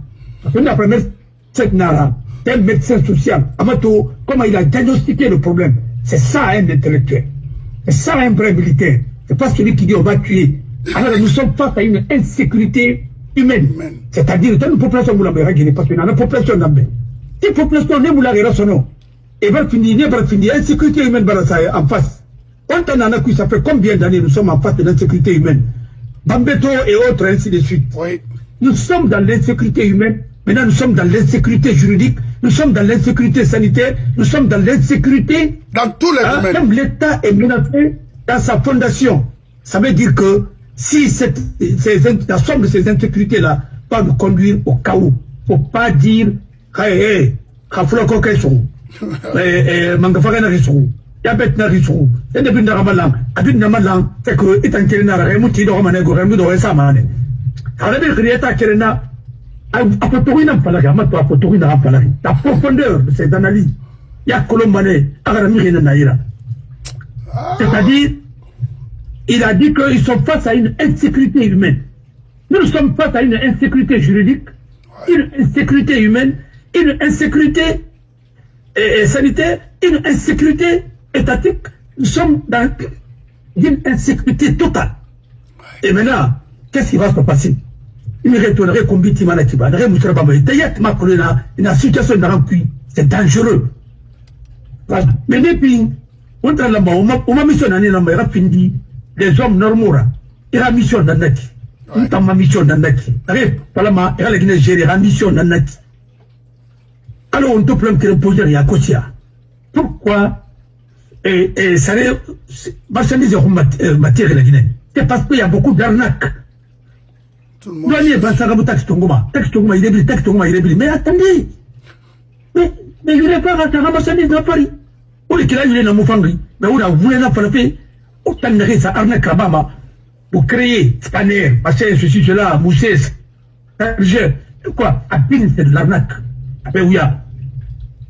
Un médecin social, Amato, comment il a diagnostiqué le problème. C'est ça un intellectuel. C'est ça un vrai militaire. C'est pas celui qui dit on va tuer. Alors nous sommes face à une insécurité humaine. C'est-à-dire dans une population moulambé, parce qu'on a une population d'ambé. Si population n'est moulambé, son nom. Et va finir, insécurité humaine en face. Quand on en a qui ça fait combien d'années nous sommes en face de l'insécurité humaine. Bambeto et autres, ainsi de suite. Oui. Nous sommes dans l'insécurité humaine. Maintenant, nous sommes dans l'insécurité juridique, nous sommes dans l'insécurité sanitaire, nous sommes dans l'insécurité... Dans tous les domaines. Même l'État est menacé dans sa fondation. Ça veut dire que si la somme de ces insécurités-là va nous conduire au chaos, il ne faut pas dire hey, la profondeur de ces analyses il y a Colombane, Naïra. C'est-à-dire, il a dit qu'ils sont face à une insécurité humaine. Nous sommes face à une insécurité juridique, une insécurité humaine, une insécurité sanitaire, une insécurité étatique. Nous sommes dans une insécurité totale. Et maintenant, qu'est-ce qui va se passer? Il retournerait comme Bitimana Tiba. C'est dangereux. Mais depuis, on m'a missionné dans ma fini des hommes normaux. Il a mission dans Nati. Il a mission dans Nati. Parlement, il a la gérer la mission dans Nati. Alors on te plaint que le projet est à Kosia. Pourquoi? Et ça est marchandise matière la Guinée. C'est parce qu'il y a beaucoup d'arnaques. Mais attendez. Mais il n'est pas à la marchandise dans Paris. On est là, il est dans Moufangri. Mais on a voulu la faire. On a ça arnaque là-bas. Pour créer scanner, machin, ceci, cela, Moussès. Quoi? Abine, c'est de l'arnaque. Après, où il y a.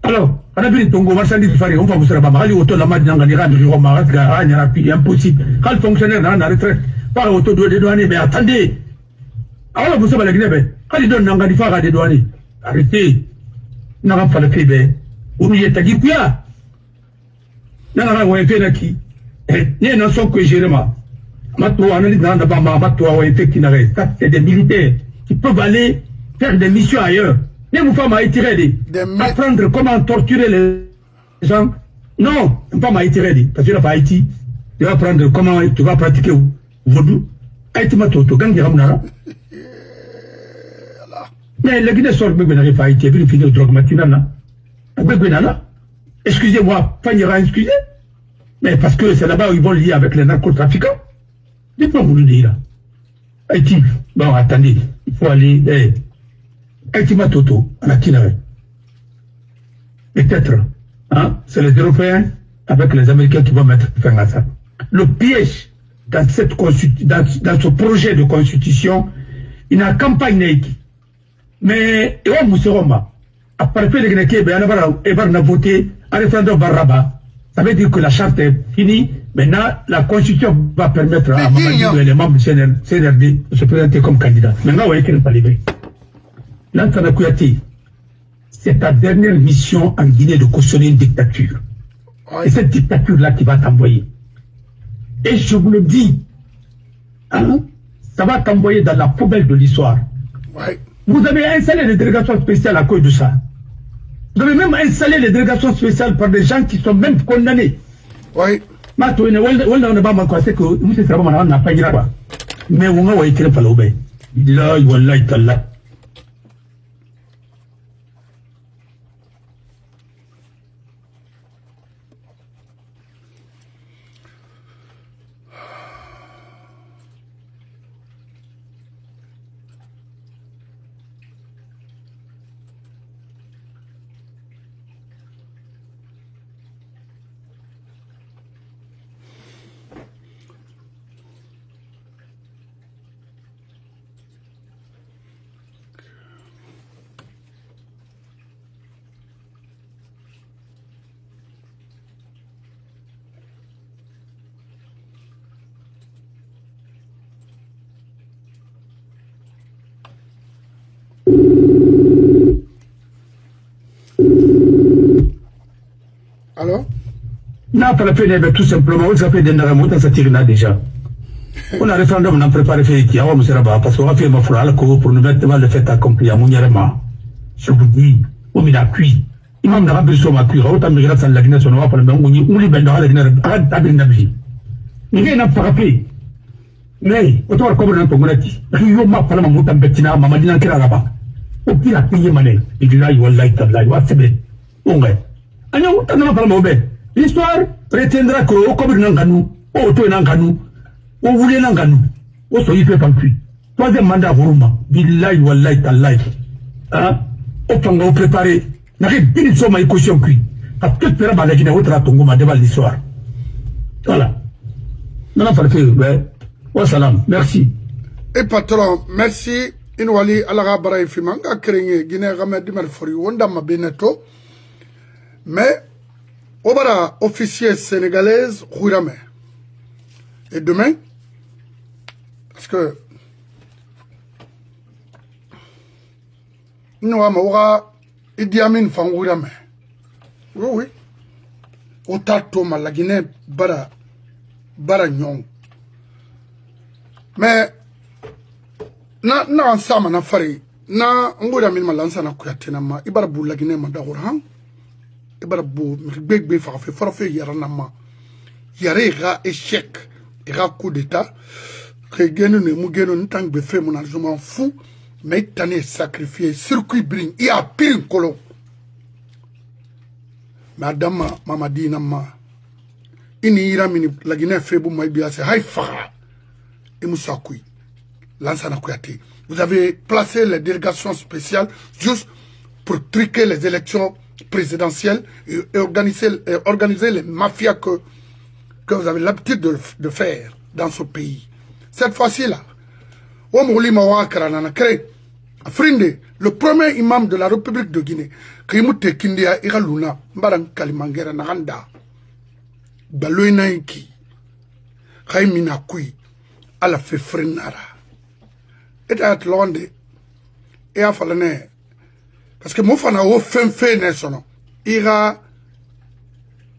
Alors, on a vu le Tongo, marchandise de Paris, on va vous faire la auto, la madame, impossible. Quand le fonctionnaire dans la retraite, pas auto de douane, mais attendez. Alors, vous savez, la Guinée, quand il donne Nanganifa des douaniers, arrêtez. N'a pas le fait, ou n'y est-ce qu'il y a? N'a pas fait qui? Il y a une nation que j'ai remarqué. C'est des militaires qui peuvent aller faire des missions ailleurs. Les femmes à Haïti, apprendre comment torturer les gens. Non, une femme à Haïti, parce que tu n'as pas Haïti, tu vas apprendre comment tu vas pratiquer vaudou. Haïti m'a tout, gang de Ramnara. Mais les Guinéens sortent de Haïti, et puis ils finissent drogue matinale. Excusez-moi, pas excusez. Mais parce que c'est là-bas où ils vont lier avec les narcotrafiquants. Dites-moi, vous le dire. Haïti, bon, attendez, il faut aller. Haïti m'a toto, à la Tinare. Peut-être, hein, c'est les Européens avec les Américains qui vont mettre fin à ça. Le piège dans ce projet de constitution, il y a une campagne Haïti. Mais, et on Mousseroma, à part le Guinée, il va voter un référendum Baraba. Ça veut dire que la charte est finie. Maintenant, la constitution va permettre à Mamadou et les membres du CNRD de se présenter comme candidat. Maintenant, vous voyez qu'elle n'est pas livrée. Lansana Kouyaté, c'est ta dernière mission en Guinée de cautionner une dictature. Et cette dictature-là qui va t'envoyer. Et je vous le dis, hein, ça va t'envoyer dans la poubelle de l'histoire. Ouais. Vous avez installé les délégations spéciales à cause de ça. Vous avez même installé les délégations spéciales par des gens qui sont même condamnés. Oui. Mais on va écrire par l'obé. Là, il va là. Alors? Non, pas la peine, tout simplement, vous avez des narrations dans cette irina déjà. On a un référendum, on a préparé fait qui a parce qu'on a fait ma frère pour nous mettre le fait accompli à Mouniarema. Je vous dis, on m'a cuit. Il m'a rappelé sur ma cuir, autant de grâce à la Guinée, on va pas le même, on lui bende à la Guinée, arrête d'abri n'abri. Il vient à frapper. Mais, autant comme on a ton monati, Rio m'a parlé à Moutam Bettina, Mamadina Kiraraba. Au pire, à payer mané, il dit là, il va like, il va se mettre. On va. Alors, on n'a pas le mauvais. L'histoire retiendra que au Kobe Nanganou, au Toy Nanganou, au Voulé Nanganou, au Soyi Pépancuit. Troisième mandat Rouma, Billahi Wallahi Tallahi. Hein? Au Tonga, au préparé, n'arrive pas de somme à écoution cuit. À tout faire à la Guinée, au Tongo, ma débat l'histoire. Voilà. Non, non, pas le faire, wa salam, merci. Et patron, merci. Inwali Alara Baraï Fimanga, Kéré, Guinée, Ramadi Malfori, Wanda Mabeneto. Mais Obara, officier sénégalaise, Rouirame. Et demain, parce que nous avons Idi Amin fan Rouirame. Oui, oui. Otato la Guinée, bara nyong. Mais, na ansama na fari, na Rouirame ma lansa na kuyatena ma, ibara bu la Guinée ma dagourhan. Ibara bu gbegbe farfe yaranama. Yare ga échec. Il y a un coup d'état, que je m'en fous, mais il est sacrifié, circuit bring, il y a pire colo. Madame Mamadi Nama, il y a la Guinée fait pour moi, c'est Haïfa, et Moussakoui, Lansana Kouyaté. Vous avez placé les délégations spéciales juste pour truquer les élections présidentielles et organiser les mafias que vous avez l'habitude de faire dans ce pays. Cette fois-ci-là, le premier imam de la République de Guinée, Krimute Kindia Iraluna, Mbaran Kalimangera Naganda, Baloinaiki, Raimina Kui, à la Fefrenara. Et à Atlande, et à Falane, parce que Moufana au fin national, ira.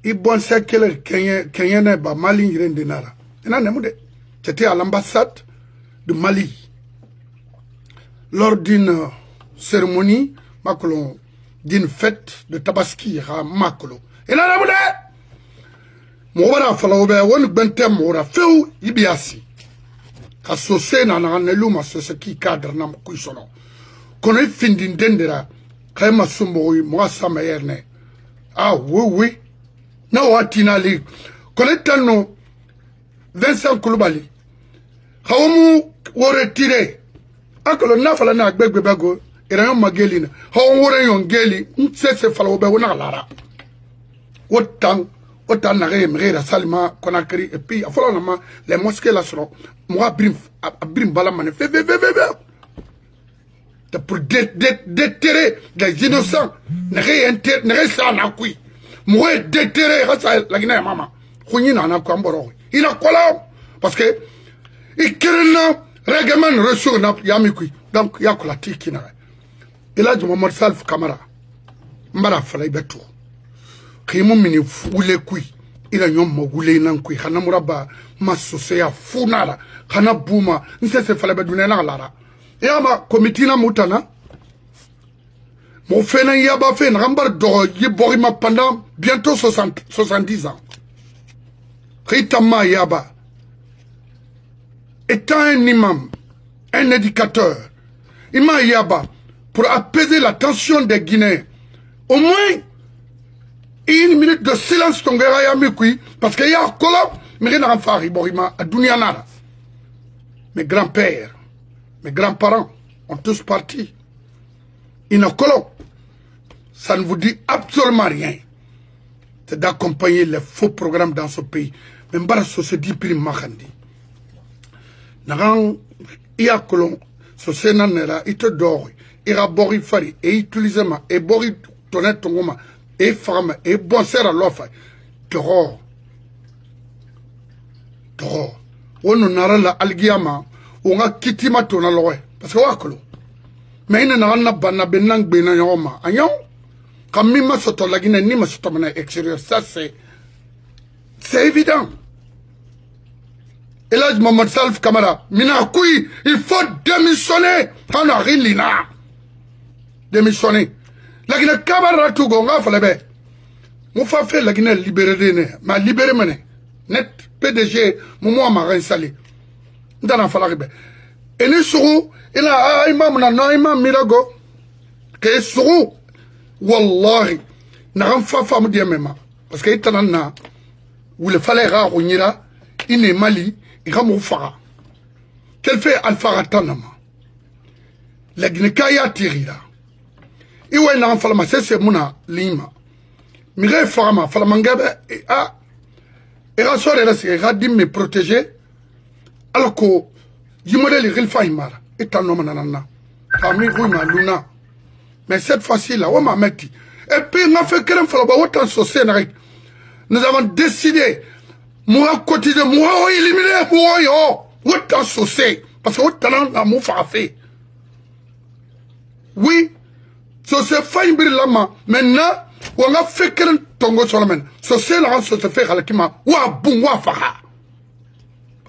Ibon Sekele Kenyane ba Mali Rendenara. C'était à l'ambassade de Mali. Lors d'une cérémonie, d'une fête de Tabaski à Makolo. Et là, Moura Falaobe, on bentem Moura, Feu Ibiasi. Associé na Naneluma, ce qui cadre nam Kuisono. Qu'on est fin d'Indendera, Kama Sumboui, moi Samayerne. Ah, oui, oui. Na watina li koletano Vincent Koulibaly hawomu wo retire akolo na fala na agbegbe bago irayon mageli na hawo wore yongeli nsese fala obe wona lara otan na re salima konakri et puis afala na ma les mosquées là soro mo abrim bala mané pour déterrer des innocents ne ça na kui. Moi, déterré, la Guinée, maman. Il a quoi parce que il crée règlement reçu na yamikui. Donc, il y a quoi la tiki na. Et là, je me Salf Kamara. Mbara fala beto. Kimu mini wule kui. Il a nyom wule nankui. Hana muraba masosea funara. Hana buma. Nse se fala bedune na lara. Et ama komitina mutana. Mon fena yaba fait un rambar d'or yiborima pendant bientôt 70 ans. Ritama yaba étant un imam, un éducateur, ima yaba pour apaiser la tension des Guinéens. Au moins une minute de silence tongera yamikui parce qu'il y a kola mirina ramfari borima à Dunianara. Mes grands-pères, mes grands-parents ont tous parti. Inokolo, ça ne vous dit absolument rien. C'est d'accompagner les faux programmes dans ce pays. Mais mbara société prime makandi. Naran iya kolon société nera ite dori ira bori fari et utiliser ma et bori tonet tongoma et femme et bon sera l'offre. Toro. Wono nara la algiama onga kitima tona loe parce que wakolo. Mais il n'y a pas de benang benayoma. Ayon, comme mima soto la Guinée, ni ma soto mana extérieur. Ça, c'est évident. Et là, Mohamed Salf Kamara, mina koui, il faut démissionner. On a rien démissionner. La Guinée Kamara tout gonga falebe. Moufa fait la Guinée libérée, ma libérée mané. Net PDG, moumoua ma rinsali. Ndana falaribe. Et nous serons, il a un imam, na imam mirago, que seront, wallahi, n'a rien fait femme diamema. Parce qu'il est un où le fallait rare, on ira, il est Mali, il a mon fara. Quel fait Alpha Tanama? La Guinée-Kaya tirira. Il y a un enfant, c'est Mouna Lima. Mire Farama, Falamangabe, et a, et rassure, et a dit me protéger, alors que, Jimodel il faimara et un homme nanana. Parmi vous ma luna. Mais cette fois-ci là, on m'a metti. Et puis on a fait qu'elle fait autant saucer n'arrête. nous avons décidé, moi, cotiser, moi, éliminer, moi, yo, autant saucer, parce que autant la moufa fait. Oui, saucer faille bir lama, maintenant, on a fait qu'un tongo sur la main. Saucer là, saucer fait halakima, wa boum, wa faha.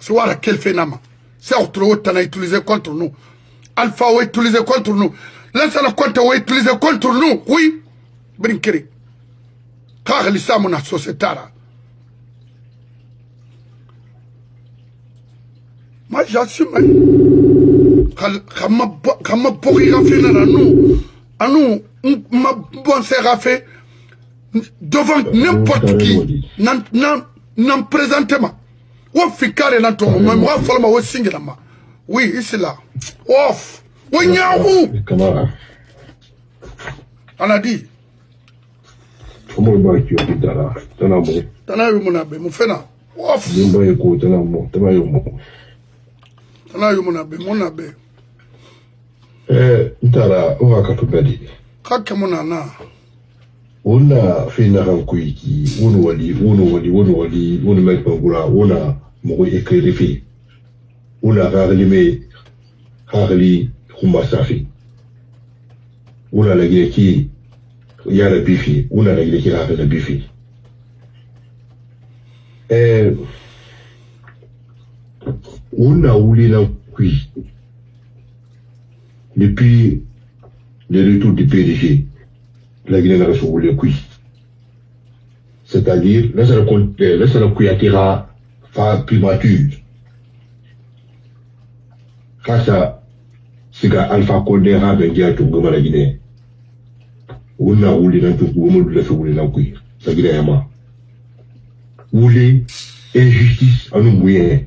C'est voilà quel fait nama. C'est autre autant à utiliser contre nous. Alpha ou utiliser contre nous. L'ancien compte ou utiliser contre nous. Oui, brinkeri. Car l'islam on a société là. Moi j'assume. Quand ma pourri a fait là nous, à nous, ma bonne sœur a fait devant n'importe qui, n'en présentement. Ou fikare na ton moi moi folma wo singila ma oui ici là off wo nyahu on a dit comment ba ki o dara tana yu munabe mu fena off nimba e ko tana mo tana yu munabe ntara o aka to bedi kake munana ona fina kan kuiki wono wali wono mai pangura ona mo écrire fi ona harli khumba safi ona la ki ya la bifi ona la ki la bifi ona wuli la kui depuis le retour du PDG la Guinée n'a reçu le coup. C'est-à-dire, laissez-le Kouyattira faire primature. Quand ça, c'est qu'Alpha Condé a vendu à tout la Guinée. On a roulé dans tout le monde, laissez rouler dans le coup. Ça Guinée est mort. Rouler, injustice, en nous moyen.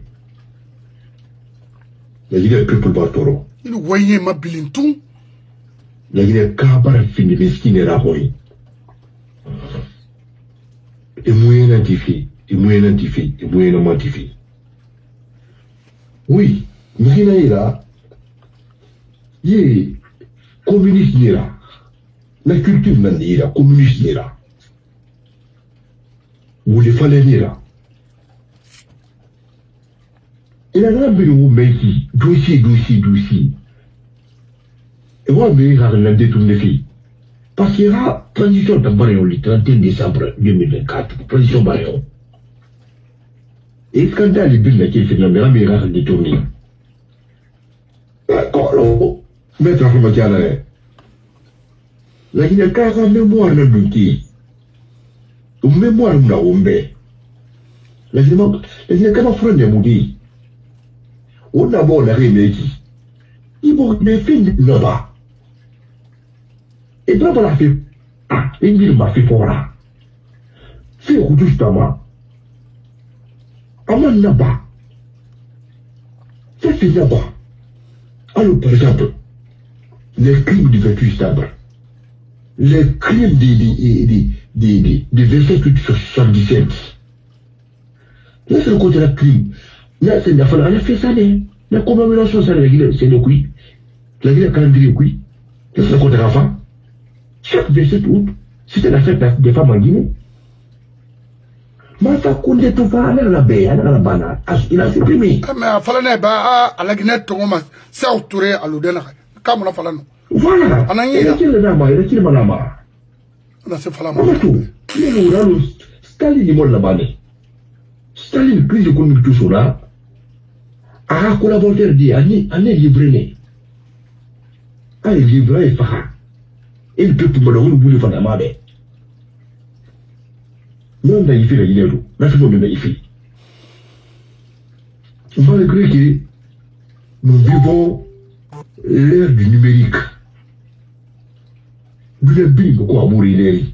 La Guinée peuple batoro. Il voyait ma bilintou. La Guinée kabara fini mesquine et rahoy. Et moyen identifié, Oui, mais là, il est communiste là. La culture n'est là, communiste n'est là. Vous les fallait là. Il a ramené au Meiki, dossier. Et moi, je vais détourner les filles. Parce qu'il y aura transition de Barayon le 31 décembre 2024. Transition Barayon. Et quand il y a les billes qui fait la mer, il y aura détourner. D'accord, maître Ahmadiana. Là, il y a qu'à mémoire de l'outil. Ou mémoire de l'ombe. Là, il y a qu'à m'offrir des moudis. On a beau la remédie. Ils vont me faire là-bas. Et puis, la fait, il m'a fait pour là. C'est justement. Aman là-bas. C'est là-bas. Alors, par exemple, les crimes du 28 septembre, les crimes des versets 77. Là, c'est le côté de la crime. Là, c'est la fois, elle a fait ça, la commémoration, c'est le coup. La ville a calendrier, oui. Là, c'est le côté de la femme. Chaque 27 août, c'était la fête des femmes en Guinée. Mata Koundé tout va aller à la baie, à la banane. Il a supprimé. Mais à Falane, à la Guinée, c'est autouré à l'Oudena. Comme on a fallu. Voilà. On a il on a ce falama. On a tout. Staline est mort là-bas. Staline, crise économique tout cela, a collaboré dit, on est livré. On est livré et fara. Et le peuple me le boule de la mabe. Non, il fait la Guinée. Là, c'est bon, il fait. Malgré que nous vivons l'ère du numérique, du nebis, quoi, mourir.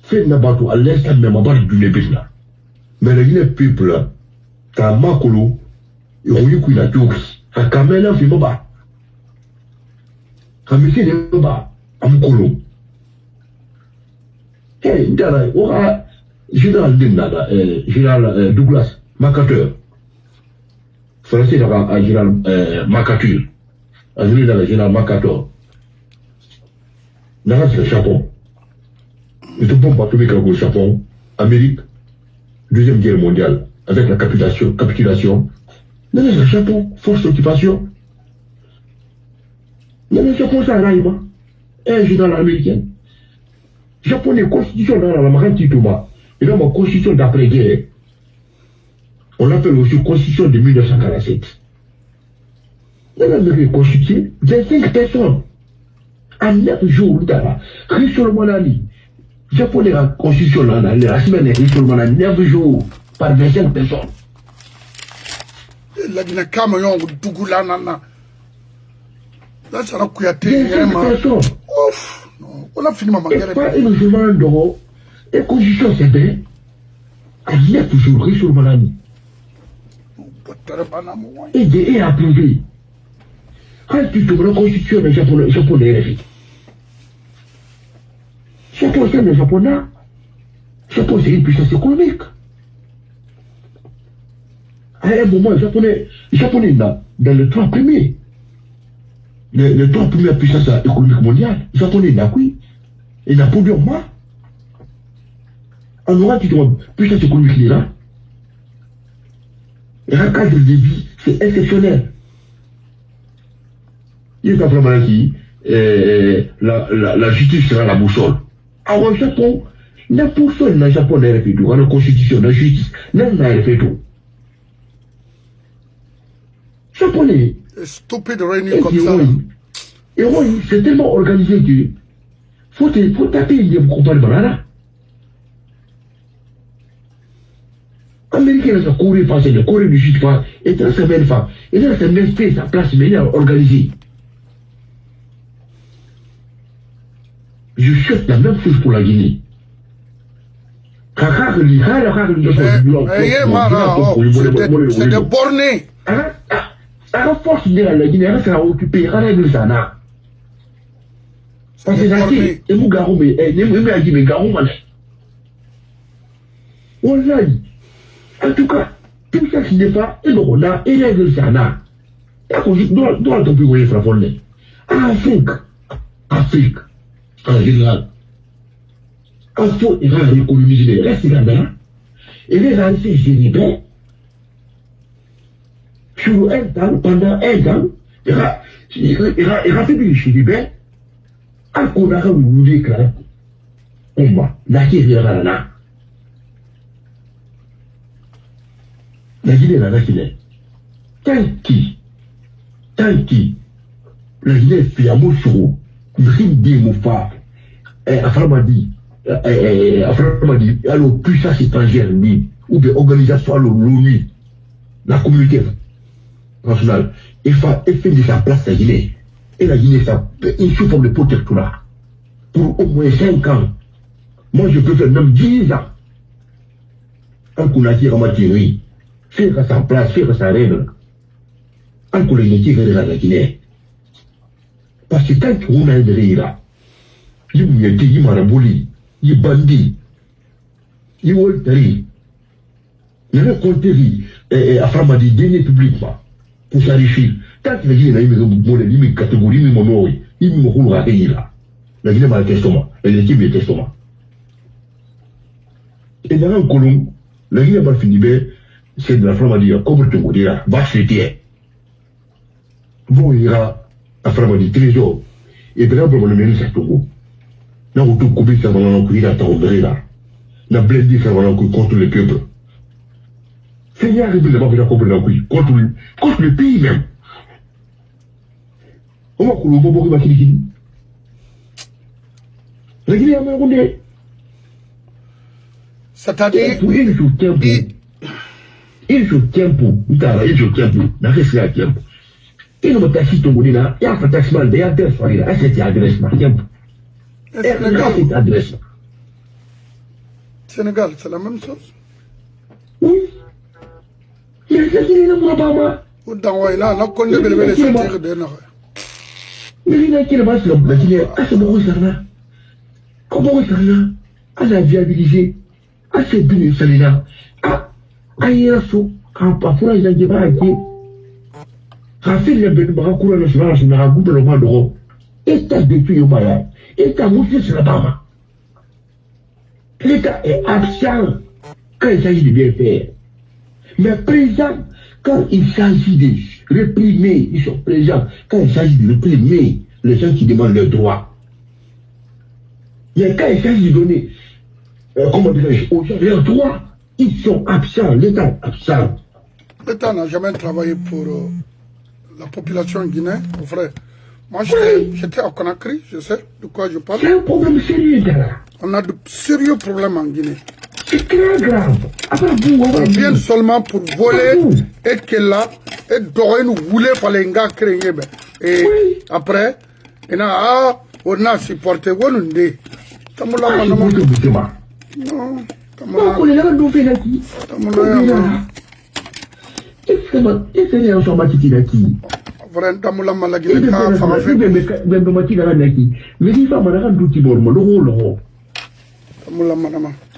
Fait n'abatou à l'instant même à bas du nebis là. Mais le Guinée peuple, t'as Makolo, et on y couille la tour, à Kamela, fait baba. Kamiki n'est pas, à Mokolo. Eh, Ndara, on a Général Dindada, Général Douglas, Macateur. Français à Général Macature. À Général Macateur. Nara, c'est le Japon. Et tout le monde va trouver quelque chose au Japon. Amérique, Deuxième Guerre mondiale, avec la capitulation. Non, le Japon, force d'occupation. Non, le Japon, ça arrive. Un général américain. Japonais, constitution dans la marine Titouma. Et là, ma constitution d'après-guerre. On l'appelle aussi constitution de 1947. Non, l'Amérique est constituée 25 personnes. En 9 jours, Rissolmanani. Japonais, la constitution, la semaine est Rissolmanani, 9 jours, par 25 personnes. La Guinée Cameroun, Dougoula, Nana. Là, ça a couillé. Ouf, on a fini ma guerre. Et pas énormément d'euros. Et constitution, c'est bien. En 9 jours, Rissolmanani. Et approuvé. Quand tu tombes la constitution des Japonais, Japon, c'est le Japonais. Japon, c'est une puissance économique. À un moment, les Japonais, dans les 3 premiers, les 3 premières puissances économiques mondiales, les Japonais, oui. Et Napoléon, moi. En aura, tu trouves puissance économique là. Et un cadre de vie, c'est exceptionnel. Il est vraiment dit, la justice sera la boussole. Alors, au Japon, la boussole dans le Japon n'a fait tout. Dans la constitution, dans la justice, n'a fait tout. Japonais. Stupide réunion comme ça. Et oui, c'est tellement organisé que faut taper une compagnie banana. Américain, ça courir face à la Corée du Sud, et dans sa belle femme. Et dans sa belle espèce, sa place, mais il est organisé. Je souhaite la même chose pour la Guinée. C'est des bornés. À la force de la Guinée, elle sera occupée, elle est là. Parce que c'est et vous garou, mais garou, en tout cas, tout ça qui n'est pas, et donc là, il y a des sana. Doit on peut frapper. Afrique, en général. Il faut économiser les restes là. Et les anciens Géribins, sur un temps, pendant un temps, il a fait des Géribins, à qu'on a voulu éclairer. On va, là. La Guinée, la Guinée. Tant qui, la Guinée fait un mot sur vous, Grimdi Moufa, Aframadi, alors puissance étrangère, ou bien organisation, alors l'ONU, la communauté nationale, il fait de sa place la Guinée. Et la Guinée, ça, une sous forme de protectorat. Pour au moins 5 ans. Moi, je peux faire même 10 ans. Quand on a dit à Mathieu, faire sa place, faire sa règle. En colonisé de la Guinée. Parce que tant qu'on a des là, il m'a aboli, il bandit, il voltari, il a compté, à Framadi, gagné publiquement, pour s'enrichir. Tant que la Guinée a eu une catégorie, il m'a roulé là. La Guinée m'a testament, l'équipe est testament. Et dans un colon, la Guinée m'a fini, c'est de la Framadi, comme tu me dis là, va se dire. Bon, il y a à Framadi trésor. Et bien, on va le mener à Togo. Là, on peut couper ça dans la cuisine à Taombéré là. On a blindé ça dans la cuisine contre le peuple. C'est bien arrivé d'abord de contre la cuisine, contre le pays même. On va couler au bobo qui va quitter. La Guinée a même c'est-à-dire. Il joue tempo. Il joue tempo. La reste là, tempo. Et nous mettons ici ton bonnet là, il y a un taxman, il y a un téléphone là, c'est adresse, tempo. C'est adresse. Sénégal, c'est la même chose. Oui. Mais la Guinée n'a pas mal. Ou dans là, là, qu'on ne peut pas les sortir de nous. Mais il y a qui le passe là, la Guinée, c'est beaucoup ça là. Comment ça là? À la viabiliser, à ces bulles ça là. À y a faux, quand parfois il y a des bras qui. Rafil le ben barakura le soir sur la goutte le mois d'euro. Et t'as depuis au malade. Et t'as moussé sur la barre. L'État est absent quand il s'agit de bien faire. Mais présent quand il s'agit de réprimer. Ils sont présents quand il s'agit de réprimer les gens qui demandent leurs droits. Mais quand il s'agit de donner, comment dirais-je, aux gens leurs droits, ils sont absents. L'État est absent. L'État n'a jamais travaillé pour la population guinéenne, mon frère. Moi, j'étais à Conakry, je sais de quoi je parle. C'est un problème sérieux, là. On a de sérieux problèmes en Guinée. C'est très grave. Après, on vient seulement pour voler et que là, et d'orer nous voulait fallait un gars créer. Et oui. Après, on a supporté. On a dit, non,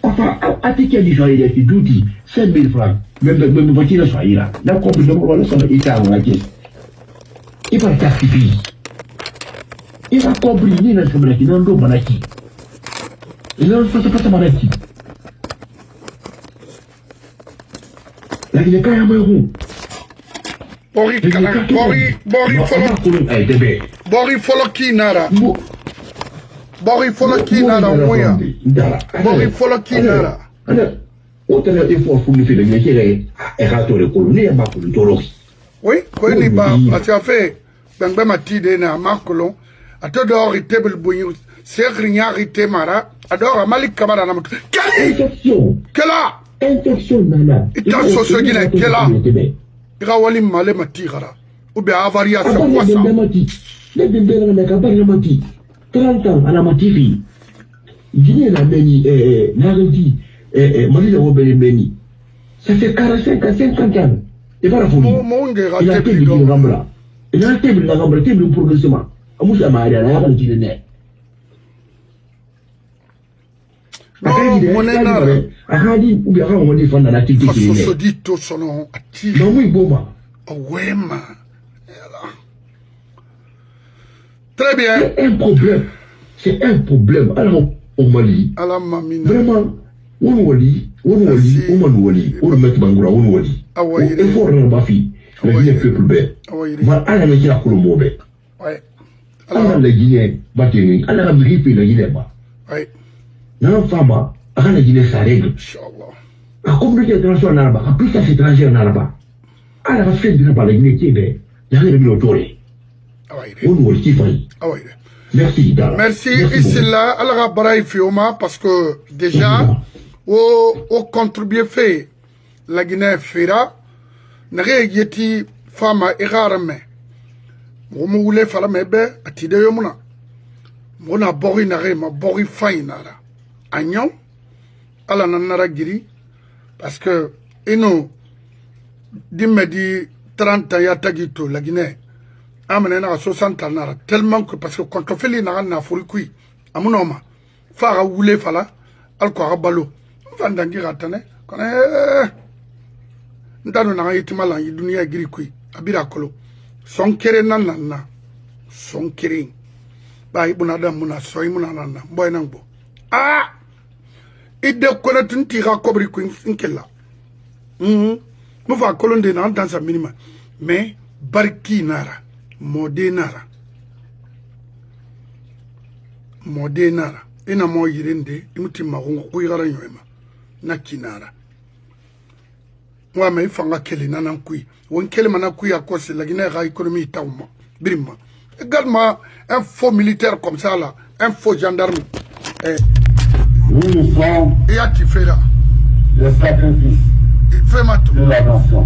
enfin, à qui a dit ça, il y a 5 000 francs. Même voiture, ça ira. Là, complètement, ça va être la caisse. Il va t'activer. Il va comprendre la sobriété dans le manaki. Il va se passer manaki. La Guinée, quand il y a un euro. Bori Foloki Nara. Bori Foloki Nara, moya. Bori Foloki Nara. Autant d'efforts pour nous faire le métier, et rater le colonel, ma colonel. Oui, quoi, il n'y a pas. Tu as fait, ben, ma tide, na, ma colon. A tout d'or, il table bouillon. C'est rien, il témara. Adore, à Malik Kamara, na, Infection. Quelle a? Infection, nana. Il t'a saucé Guinée, quelle a? Il a wali malé ma tigara. Ou bien avaria, c'est quoi ça? Les bébés, on a campagne mati. 30 ans, à la matifi. Guinée, la béni, Naredi, Mali, la Robert Béni. Ça fait 45 à 50 ans. Et pas la folie. Il a été de la Gambra. Il a été de la Gambra, il a été pour le sement. A Moussa Maria, la Gambra, il est non, mon énard. A Hadi, ou bien on dit fondant l'activité qui est. Ça dit tout son nom. Non, oui, bon, ma. Ouais, ma. Très bien. C'est un problème. C'est un problème. Alors, au Mali, vraiment, on wali, on met Bangoura, on wali. Il faut rendre ma fille. La Guinée peuple bête. Voilà, elle a mis la Colombo bête. Ouais. Alors, la Guinée, bâtie, elle a grippé la Guinée. Ouais. Non, femme, elle a Guinée sa règle. Inch'Allah. La communauté internationale en arabe, la puissance étrangère en arabe, elle a fait de la Guinée qui est bête. Il y a rien de mieux autour. Merci. Merci. Ici là, Allah Baraï Fioma, parce que déjà, au contribué fait, la Guinée Fira, n'a rien yeti fama egarame. Mon voulait faire la mebe, à tide yomuna. Mon a bori n'a ma bori fainara. Agnon, Allah n'anara giri, parce que, ino, dimedi 30 ans yatagito, la Guinée. Amene na 60 ans nara tellement que parce que quand on fait les na furikui amunoma fara wule fala alko abalo vandangi ratane kone ndano na yitimala yi dunia giri kui abira kolo son kere nanana son kere ba ibuna da muna so imuna nanana boy nangbo ide kone tunti ga kobri kui inkela mu fa kolonde na dans sa minima mais barki nara Modenara. Ina mo yirinde imuti magungo kuyigara nyoema na kinara. Wa me fanga kele nana kui. Won kele mana kui akose la Guinée ga économie tauma. Birima. Également un faux militaire comme ça là, un faux gendarme. Nous le sommes. Et à qui fait là? Le sacrifice de la nation.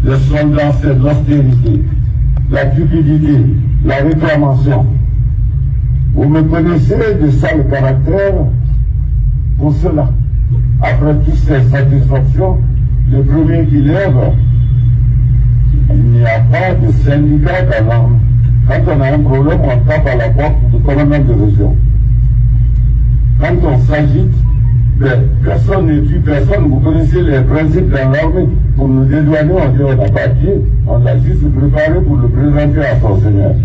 Le slogan c'est l'austérité. La cupidité, la réclamation. Vous me connaissez de ça le caractère pour cela. Après toutes ces satisfactions, le premier qui lève, il n'y a pas de syndicat d'avant. Quand on a un problème, on tape à la porte du colonel de région. Quand on s'agite, personne ne tue personne. Vous connaissez les principes dans l'armée. Pour nous dédouaner, on dit on n'a pas tué. On a juste préparé pour le présenter à son Seigneur.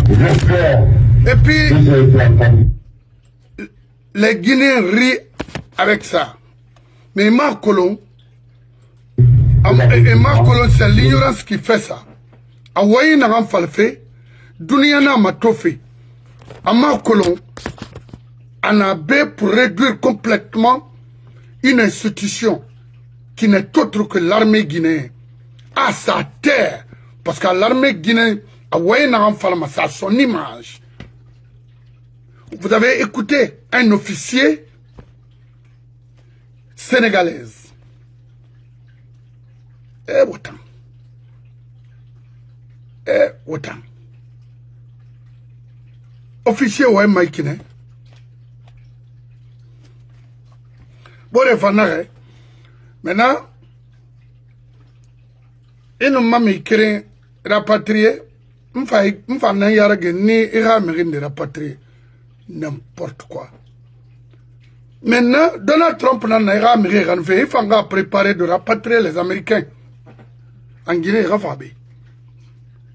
J'espère et puis, que j'ai été entendu. les Guinéens rient avec ça. Mais Marc Colomb, c'est l'ignorance qui fait ça. Awaye n'a pas fait, Dunia n'a pas fait. Marc Colomb, on a bé pour réduire complètement une institution qui n'est autre que l'armée guinéenne à sa terre. Parce que l'armée guinéenne, Awaye n'a pas fait, ça a son image. Vous avez écouté un officier sénégalais. Eh, autant. Eh, autant. Officier, ouais, Maïkine. Bon, les fanare. Maintenant, ils n'ont pas mis rapatrié. M'fa n'a yarage ni ira mérine de rapatrier. N'importe quoi. Maintenant, Donald Trump n'a pas américain fait, il faut préparer de rapatrier les Américains. En Guinée, il va faire.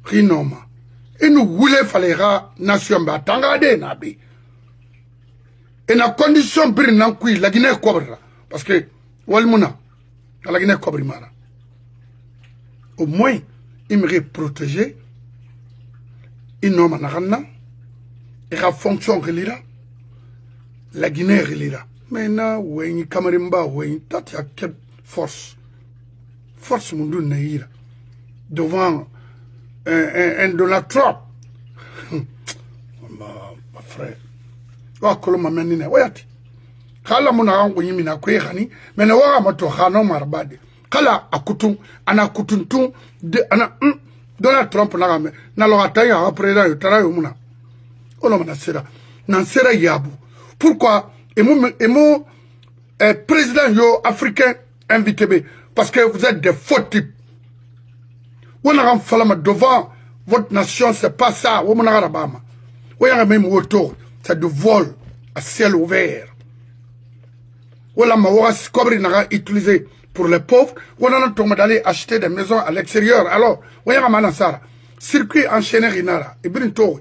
Rinoma. Et nous voulons faire les nations, mais attendez, Nabi. Et la condition brillante, la Guinée cobra. Parce que, Walmuna, la Guinée cobra. Au moins, il me protéger. Il n'a pas de et la fonction relira. La Guinée relira. Maintenant, oui, Kamarimba, oui, t'as quelle force. Force, mon dieu, naïra. Devant un Donald Trump. Ma frère. Wa koloma menine, wayati. Kala muna wangu yimina kwe khani, mene waga mato khano marbade. Kala akutung, ana kutuntung, ana, Donald Trump nagame, nalogataya après yutara yumuna. Ono manasera. Nansera yabu. Pourquoi? Et mon président yo africain invité B. Parce que vous êtes des faux types. On a fallu devant votre nation, c'est pas ça. On a même autour, c'est du vol à ciel ouvert. On a utilisé pour les pauvres. On a d'aller acheter des maisons à l'extérieur. Alors, on a circuit enchaîné Rinara. Et bientôt.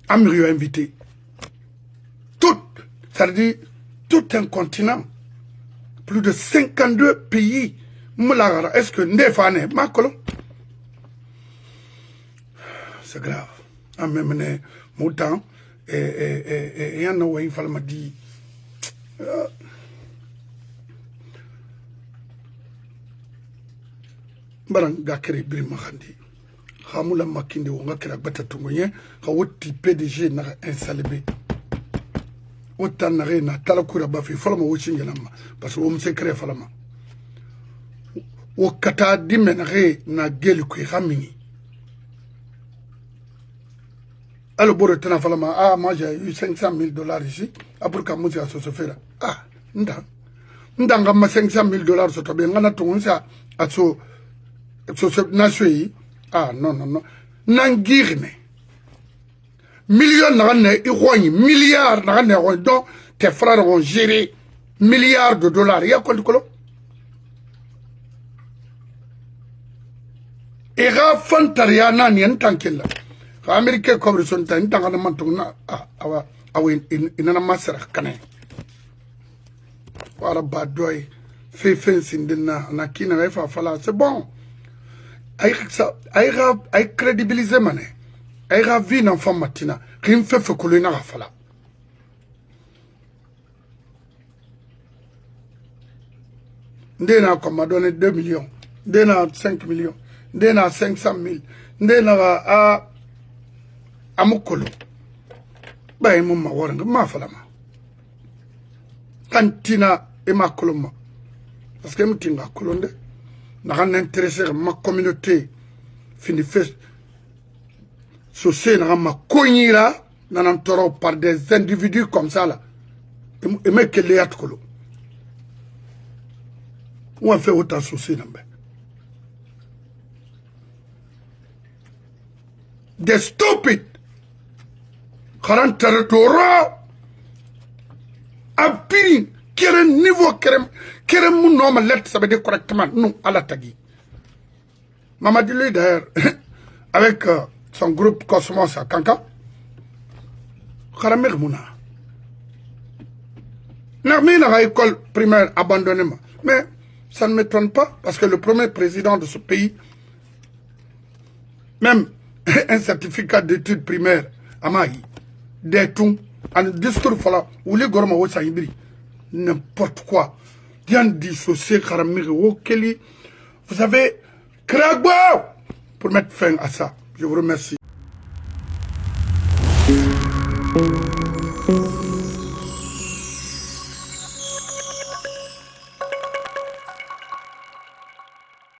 Américain invité. Tout, ça veut dire tout un continent. Plus de 52 pays. Est-ce que Ndefane, Makolo? C'est grave. En même temps, et y en a où il fallait me dire. Barang Gakere Brimahandi. Hamula Makinde, on va créer Batatungoyen, Kawoti PDG n'a installé. Autant n'a rien à Talakura Bafi, Falama Wichinganama, parce qu'on se crée Falama. Au Kata Dimenare n'a gueule qui ramini. Alors, Borotana Falama, ah, moi j'ai eu $500 000 ici, après qu'à Moussa se faire. Ah, Nda. Ndanga $500 000 sur ta bien, on a tout ça à ce nation. Ah, non, non, non. Nangirne. Millions de milliards de dont tes frères ont géré milliards de dollars. Il y a quoi de colo? Et la fantaria n'a rien tant qu'il a. Les Américains comme son temps, ils ont maintenant il n'a pas de canet. Voilà, badoy, fait fencing de na kina refa fala, c'est bon. Aïe crédibiliser mané. Aïe vie n'enfant matina. Rim fait colina rafala. Ndena comme m'a donné 2 millions. Ndena 5 millions. Ndena 500 000. Ndena à Mokolo. Bah, mon ma warang, ma falama. Kantina et ma coloma. Parce que m'tinga colonde. N'a rien intéressé ma communauté. Fini fait. Souci n'a ma cognira. N'a par des individus comme ça là. Et mais que les atkolo. On fait autant souci n'a pas. Des stupides. 40 territoires. Apirin. Quel niveau, quel mon nom lettre, ça veut dire correctement. Non, à la tagui. Maman dit d'ailleurs, avec son groupe Cosmos à Kanka. Kharamir Mouna. Narmi n'a pas école primaire abandonnée. Mais ça ne m'étonne pas parce que le premier président de ce pays, même un certificat d'études primaires, Amaï, des tout, un discours, voilà, ou les gorma ou saïbri, n'importe quoi. Bien dissocié, Kharamir, Kelly. Vous avez Kragbo pour mettre fin à ça. Je vous remercie.